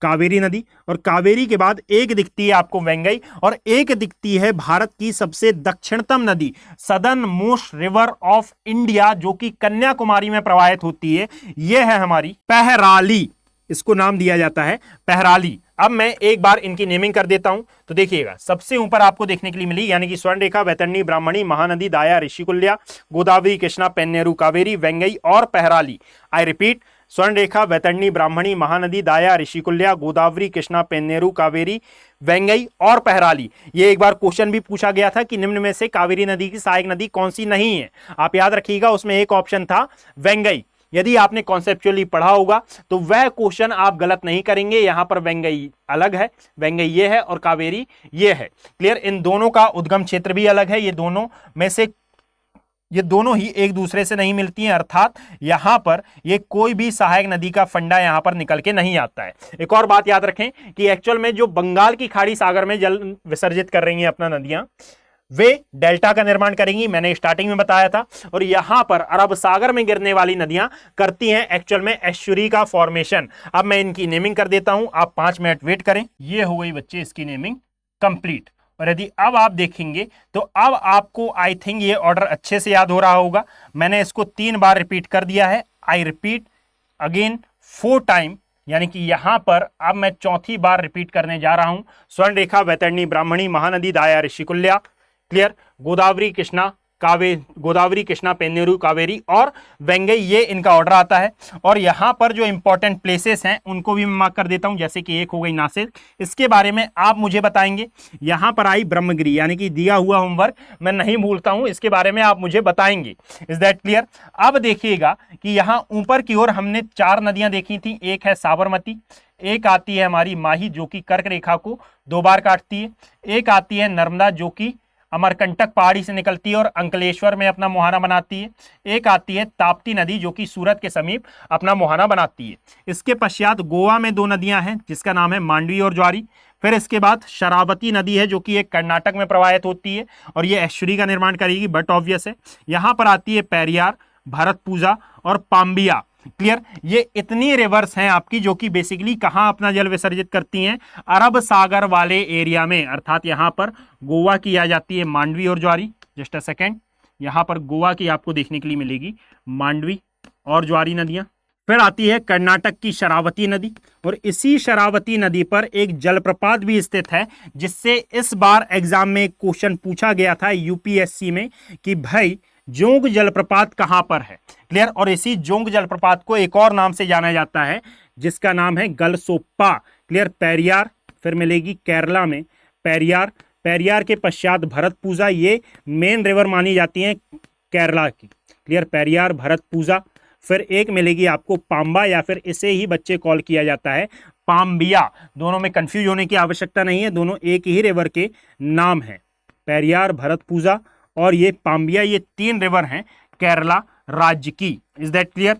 कावेरी नदी, और कावेरी के बाद एक दिखती है आपको वेंगई, और एक दिखती है भारत की सबसे दक्षिणतम नदी, southern most river of India, जो कि कन्याकुमारी में प्रवाहित होती है, यह है हमारी पहराली, इसको नाम दिया जाता है पहराली। अब मैं एक बार इनकी नेमिंग कर देता हूं, तो देखिएगा सबसे ऊपर आपको देखने के लिए मिली, यानी कि स्वर्णरेखा, बैतरणी, ब्राह्मणी, महानदी, दाया, ऋषिकुल्या, गोदावरी, कृष्णा, पेन्नेरू, कावेरी, वेंगई और पहराली। आई रिपीट, स्वर्णरेखा, बैतरणी, ब्राह्मणी, महानदी, दाया, ऋषिकुल्या, गोदावरी, कृष्णा, पेन्नेरू, कावेरी, वेंगई और पहराली। ये एक बार क्वेश्चन भी पूछा गया था कि निम्न में से कावेरी नदी की सहायक नदी कौन सी नहीं है। आप याद रखिएगा, उसमें एक ऑप्शन था वेंगई। यदि आपने कॉन्सेप्चुअली पढ़ा होगा तो वह क्वेश्चन आप गलत नहीं करेंगे। यहां पर वेंगई अलग है, वेंगई ये है और कावेरी ये है। क्लियर, इन दोनों का उद्गम क्षेत्र भी अलग है, ये दोनों में से ये दोनों ही एक दूसरे से नहीं मिलती हैं, अर्थात यहां पर ये कोई भी सहायक नदी का फंडा यहां पर निकल के नहीं आता है। एक और बात याद रखें कि एक्चुअल में जो बंगाल की खाड़ी सागर में जल विसर्जित कर रही हैं अपना नदियां, वे डेल्टा का निर्माण करेंगी, मैंने स्टार्टिंग में बताया था, और यहां पर अरब सागर में गिरने वाली नदियां करती हैं एक्चुअल में एस्चुरी का फॉर्मेशन। अब मैं इनकी नेमिंग कर देता हूं, आप 5 मिनट वेट करें। ये हो गई बच्चे इसकी नेमिंग कंप्लीट। और यदि अब आप देखेंगे तो अब आपको आई थिंक ये ऑर्डर अच्छे से याद हो रहा होगा। मैंने इसको 3 बार रिपीट कर दिया है। आई रिपीट अगेन 4 टाइम, यानी कि यहां पर अब मैं चौथी बार रिपीट करने जा रहा हूं। स्वर्णरेखा, बैतरणी, ब्राह्मणी, महानदी, दाया, ऋषिकुल्या, क्लियर, गोदावरी, कृष्णा, गोदावरी, कृष्णा, पेन्नेरू, कावेरी और वेंगई, ये इनका ऑर्डर आता है। और यहां पर जो इंपॉर्टेंट प्लेसेस हैं उनको भी मैं मार्क कर देता हूं, जैसे कि एक हो गई नासिर, इसके बारे में आप मुझे बताएंगे। यहां पर आई ब्रह्मगिरी, यानी कि दिया हुआ होमवर्क मैं नहीं भूलता हूं, इसके बारे में आप मुझे बताएंगे। Is that clear? अब देखिएगा कि यहां ऊपर की ओर हमने 4 नदियां देखी थी। एक है साबरमती, एक आती है हमारी माही जो कि कर्क रेखा को 2 बार काटती है, एक आती है नर्मदा जो कि अमरकंटक पहाड़ी से निकलती है और अंकलेश्वर में अपना मुहाना बनाती है, एक आती है ताप्ती नदी जो कि सूरत के समीप अपना मुहाना बनाती है। इसके पश्चात गोवा में 2 नदियां हैं जिसका नाम है मांडवी और ज्वारी। फिर इसके बाद शरावती नदी है जो कि एक कर्नाटक में प्रवाहित होती है और ये एस्चुरी का निर्माण करेगी, बट ऑब्वियस है। यहाँ पर आती है पेरियार, भरतपूजा और पाम्बिया। क्लियर, ये इतनी रिवर्स हैं आपकी जो कि बेसिकली कहां अपना जल विसर्जित करती हैं, अरब सागर वाले एरिया में, अर्थात यहां पर गोवा की आ जाती है मांडवी और ज्वारी। जस्ट अ सेकेंड, यहां पर गोवा की आपको देखने के लिए मिलेगी मांडवी और ज्वारी नदियां। फिर आती है कर्नाटक की शरावती नदी, और इसी शरावती नदी पर एक जलप्रपात भी स्थित है जिससे इस बार एग्जाम में एक क्वेश्चन पूछा गया था यूपीएससी में कि भाई जोंग जलप्रपात कहां पर है। क्लियर, और इसी जोंग जलप्रपात को एक और नाम से जाना जाता है जिसका नाम है गलसोप्पा। क्लियर, पेरियार, फिर मिलेगी केरला में पेरियार, पेरियार के पश्चात भरतपूजा, ये मेन रिवर मानी जाती हैं केरला की। क्लियर, पेरियार, भरतपूजा, फिर एक मिलेगी आपको पाम्बा, या फिर इसे ही बच्चे कॉल किया जाता है पाम्बिया। दोनों में कंफ्यूज होने की आवश्यकता नहीं है, दोनों एक ही रिवर के नाम है, पेरियार, भरतपूजा और ये पाम्बिया। ये 3 रिवर हैं केरला राज्य की। Is that clear?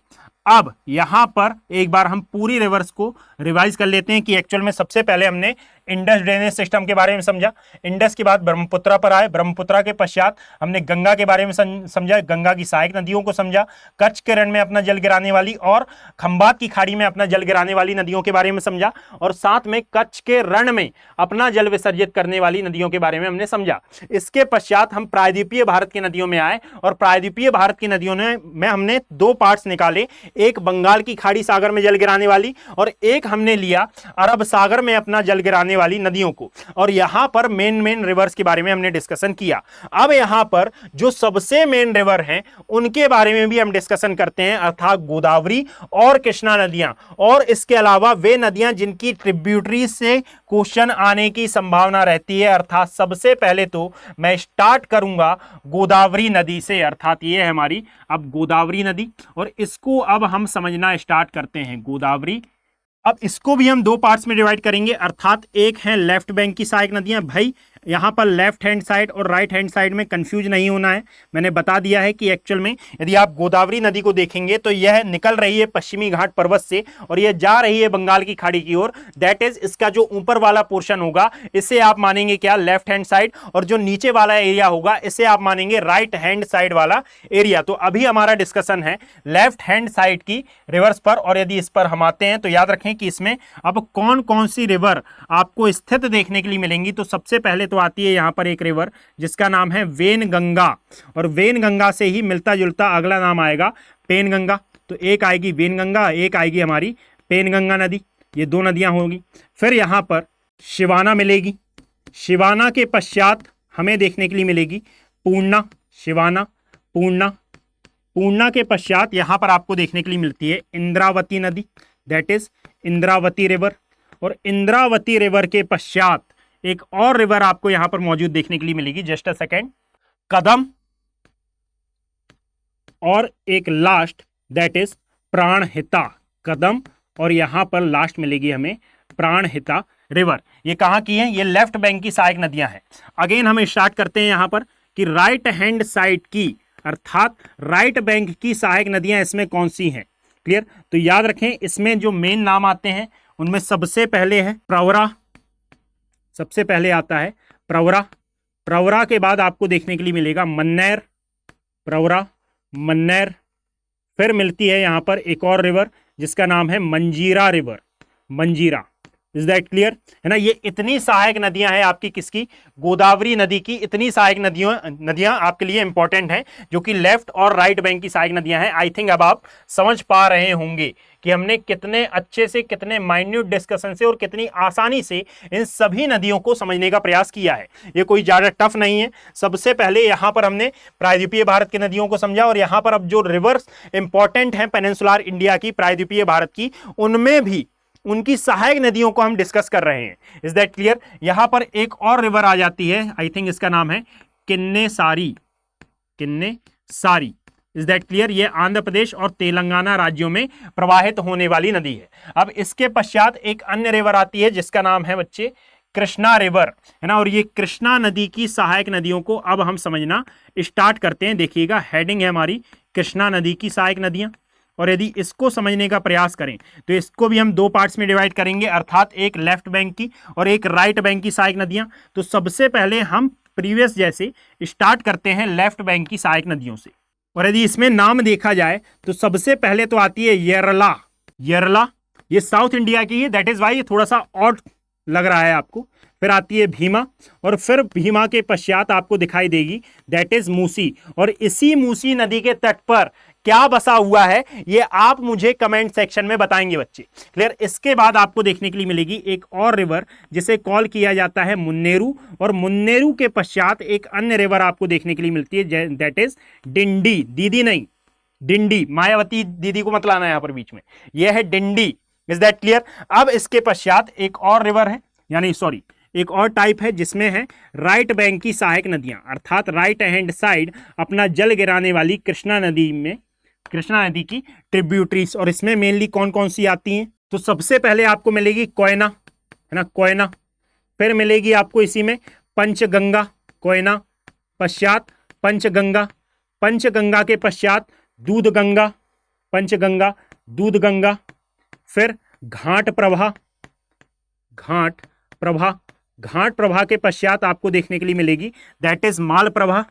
अब यहां पर एक बार हम पूरी रिवर्स को रिवाइज कर लेते हैं कि एक्चुअल में सबसे पहले हमने इंडस ड्रेनेज सिस्टम के बारे में समझा, इंडस के बाद ब्रह्मपुत्रा पर आए, ब्रह्मपुत्रा के पश्चात हमने गंगा के बारे में समझा, गंगा की सहायक नदियों को समझा, कच्छ के रण में अपना जल गिराने वाली और खंबात की खाड़ी में अपना जल गिराने वाली नदियों के बारे में समझा, और साथ में कच्छ के रण में अपना जल विसर्जित करने वाली नदियों के बारे में हमने समझा। इसके पश्चात हम प्रायद्वीपीय भारत की नदियों में आए, और प्रायद्वीपीय भारत की नदियों में हमने दो पार्ट्स निकाले, एक बंगाल की खाड़ी सागर में जल गिराने वाली और एक हमने लिया अरब सागर में अपना जल गिराने वाली नदियों को, और यहां पर मेन रिवर्स के बारे में हमने डिस्कशन किया। अब यहां पर जो सबसे मेन रिवर हैं उनके बारे में भी हम डिस्कशन करते हैं, अर्थात गोदावरी और कृष्णा नदियां, और इसके अलावा वे नदियां जिनकी ट्रिब्यूटरी से क्वेश्चन आने की संभावना रहती है। अर्थात सबसे पहले तो मैं स्टार्ट करूंगा गोदावरी नदी से, अर्थात ये है हमारी अब गोदावरी नदी, और इसको अब हम समझना स्टार्ट करते हैं। गोदावरी, अब इसको भी हम दो पार्ट्स में डिवाइड करेंगे, अर्थात एक है लेफ्ट बैंक की सहायक नदियां। भाई यहां पर लेफ्ट हैंड साइड और राइट हैंड साइड में कंफ्यूज नहीं होना है, मैंने बता दिया है कि एक्चुअल में यदि आप गोदावरी नदी को देखेंगे तो यह निकल रही है पश्चिमी घाट पर्वत से और यह जा रही है बंगाल की खाड़ी की ओर। दैट इज इसका जो ऊपर वाला पोर्शन होगा इसे आप मानेंगे क्या, लेफ्ट हैंड साइड, और जो नीचे वाला एरिया होगा इसे आप मानेंगे राइट हैंड साइड वाला एरिया। तो अभी हमारा डिस्कशन है लेफ्ट हैंड साइड की रिवर्स पर, और यदि इस पर हम आते हैं तो याद रखें कि इसमें अब कौन कौन सी रिवर आपको स्थित देखने के लिए मिलेंगी। तो सबसे पहले तो आती है यहां पर एक रिवर जिसका नाम है वेनगंगा, और वेनगंगा से ही मिलता जुलता अगला नाम आएगा पेनगंगा। तो एक आएगी वेनगंगा, एक आएगी हमारी पेनगंगा नदी, ये दो नदियां होंगी। फिर यहां पर शिवाना मिलेगी, शिवाना के पश्चात हमें देखने के लिए मिलेगी पूर्णा, शिवाना पूर्णा, पूर्णा के पश्चात यहां पर आपको देखने के लिए मिलती है इंद्रावती नदी, दैट इज इंद्रावती रिवर, और इंद्रावती रिवर के पश्चात एक और रिवर आपको यहां पर मौजूद देखने के लिए मिलेगी, जस्ट अ सेकेंड, कदम, और एक लास्ट दैट इज प्राणहिता, कदम, और यहां पर लास्ट मिलेगी हमें प्राणहिता रिवर। ये कहां की है, ये लेफ्ट बैंक की सहायक नदियां हैं। अगेन हम स्टार्ट करते हैं यहां पर कि राइट हैंड साइड की, अर्थात राइट बैंक की सहायक नदियां इसमें कौन सी हैं। क्लियर, तो याद रखें इसमें जो मेन नाम आते हैं उनमें सबसे पहले है प्रवरा, सबसे पहले आता है प्रवरा, प्रवरा के बाद आपको देखने के लिए मिलेगा मन्नैर, प्रवरा, मन्नैर, फिर मिलती है यहां पर एक और रिवर जिसका नाम है मंजीरा रिवर, मंजीरा। इज दैट क्लियर, है ना। ये इतनी सहायक नदियां हैं आपकी किसकी, गोदावरी नदी की। इतनी सहायक नदियां आपके लिए इंपॉर्टेंट हैं जो कि लेफ्ट और राइट बैंक की सहायक नदियां हैं। आई थिंक अब आप समझ पा रहे होंगे कि हमने कितने अच्छे से, कितने माइन्यूट डिस्कशन से और कितनी आसानी से इन सभी नदियों को समझने का प्रयास किया है। ये कोई ज्यादा टफ नहीं है। सबसे पहले यहां पर हमने प्रायद्वीपीय भारत की नदियों को समझा, और यहां पर अब जो रिवर्स इंपॉर्टेंट हैं पेनिनसुलर इंडिया की, प्रायद्वीपीय भारत की, उनमें भी उनकी सहायक नदियों को हम डिस्कस कर रहे हैं। Is that clear. यहां पर एक और रिवर आ जाती है, आई थिंक इसका नाम है Kinnesari, Kinnesari. Is that clear. ये आंध्र प्रदेश और तेलंगाना राज्यों में प्रवाहित होने वाली नदी है। अब इसके पश्चात एक अन्य रिवर आती है जिसका नाम है बच्चे कृष्णा रिवर, है ना। और ये कृष्णा नदी की सहायक नदियों को अब हम समझना स्टार्ट करते हैं। देखिएगा हेडिंग है हमारी कृष्णा नदी की सहायक नदियां, और यदि इसको समझने का प्रयास करें तो इसको भी हम दो पार्ट्स में डिवाइड करेंगे, अर्थात एक लेफ्ट बैंक की और एक राइट बैंक की सहायक नदियां। तो सबसे पहले हम प्रीवियस जैसे स्टार्ट करते हैं लेफ्ट बैंक की सहायक नदियों से, और यदि इसमें नाम देखा जाए तो सबसे पहले तो आती है यरला, यरला, ये साउथ इंडिया की है, दैट इज वाई ये थोड़ा सा ऑड लग रहा है आपको। फिर आती है भीमा, और फिर भीमा के पश्चात आपको दिखाई देगी दैट इज मूसी, और इसी मूसी नदी के तट पर क्या बसा हुआ है ये आप मुझे कमेंट सेक्शन में बताएंगे बच्चे। क्लियर। इसके बाद आपको देखने के लिए मिलेगी एक और रिवर जिसे कॉल किया जाता है मुन्नेरू, और मुन्नेरू के पश्चात एक अन्य रिवर आपको देखने के लिए मिलती है दैट इज डिंडी, दीदी नहीं डिंडी, मायावती दीदी को मत लाना यहां पर बीच में, यह है डिंडी। Is that clear. अब इसके पश्चात एक और रिवर है, यानी सॉरी एक और टाइप है जिसमें है राइट बैंक की सहायक नदियां, अर्थात राइट हैंड साइड अपना जल गिराने वाली कृष्णा नदी में, कृष्णा नदी की ट्रिब्यूटरीज। और इसमें मेनली कौन कौन सी आती हैं, तो सबसे पहले आपको मिलेगी कोयना, है ना, कोयना। फिर मिलेगी आपको इसी में पंचगंगा, कोयना, पश्चात पंचगंगा, पंचगंगा के पश्चात दूधगंगा, पंचगंगा, दूधगंगा। फिर घाट प्रवाह, घाट प्रभा, घाट प्रभा के पश्चात आपको देखने के लिए मिलेगी दैट इज माल प्रभा,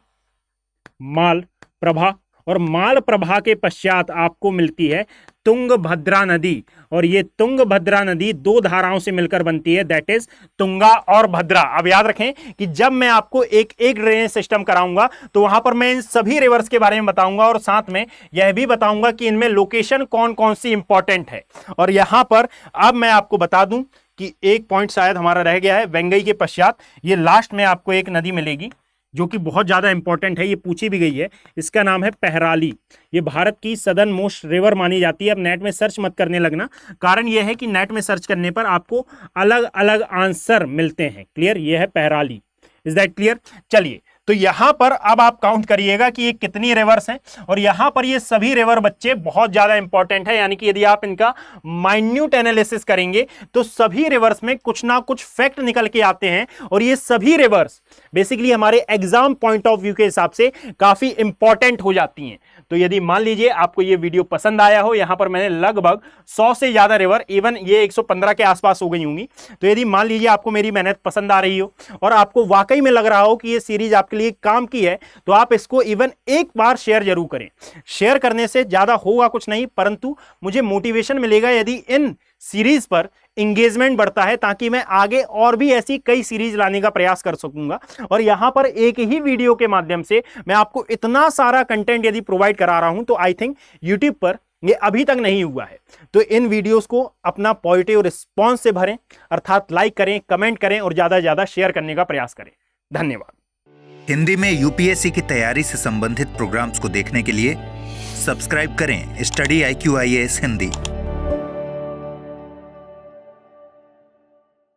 माल प्रभा, और माल प्रभा के पश्चात आपको मिलती है तुंगभद्रा नदी, और ये तुंगभद्रा नदी दो धाराओं से मिलकर बनती है दैट इज तुंगा और भद्रा। अब याद रखें कि जब मैं आपको एक एक ड्रेनेज सिस्टम कराऊंगा तो वहां पर मैं इन सभी रिवर्स के बारे में बताऊंगा और साथ में यह भी बताऊंगा कि इनमें लोकेशन कौन कौन सी इंपॉर्टेंट है। और यहां पर अब मैं आपको बता दूं कि एक पॉइंट शायद हमारा रह गया है, वेंगई के पश्चात ये लास्ट में आपको एक नदी मिलेगी जो कि बहुत ज्यादा इंपॉर्टेंट है, ये पूछी भी गई है, इसका नाम है पहराली। ये भारत की सदर्न मोस्ट रिवर मानी जाती है। अब नेट में सर्च मत करने लगना, कारण यह है कि नेट में सर्च करने पर आपको अलग अलग आंसर मिलते हैं। क्लियर, ये है पहराली। Is that clear? चलिए, तो यहां पर अब आप काउंट करिएगा कि ये कितनी रिवर्स हैं, और यहां पर ये सभी रिवर बच्चे बहुत ज्यादा इंपॉर्टेंट है, यानी कि यदि आप इनका माइन्यूट एनालिसिस करेंगे तो सभी रिवर्स में कुछ ना कुछ फैक्ट निकल के आते हैं, और ये सभी रिवर्स बेसिकली हमारे एग्जाम पॉइंट ऑफ व्यू के हिसाब से काफी इंपॉर्टेंट हो जाती हैं। तो यदि मान लीजिए आपको ये वीडियो पसंद आया हो, यहां पर मैंने लगभग 100 से ज्यादा रिवर, इवन ये 115 के आसपास हो गई होंगी, तो यदि मान लीजिए आपको मेरी मेहनत पसंद आ रही हो और आपको वाकई में लग रहा हो कि ये सीरीज आपके लिए काम की है, तो आप इसको इवन एक बार शेयर जरूर करें। शेयर करने से ज्यादा होगा कुछ नहीं, परंतु मुझे मोटिवेशन मिलेगा यदि इन सीरीज पर इंगेजमेंट बढ़ता है, ताकि मैं आगे और भी ऐसी कई सीरीज लाने का प्रयास कर सकूंगा। और यहां पर एक ही वीडियो के माध्यम से मैं आपको इतना सारा कंटेंट यदि प्रोवाइड करा रहा हूं, तो आई थिंक यूट्यूब पर ये अभी तक नहीं हुआ है। तो इन वीडियोस को अपना पॉजिटिव रिस्पॉन्स से भरें, अर्थात लाइक करें, कमेंट करें और ज्यादा से ज्यादा शेयर करने का प्रयास करें। धन्यवाद। हिंदी में यूपीएससी की तैयारी से संबंधित प्रोग्राम्स को देखने के लिए सब्सक्राइब करें स्टडी IQ IAS हिंदी।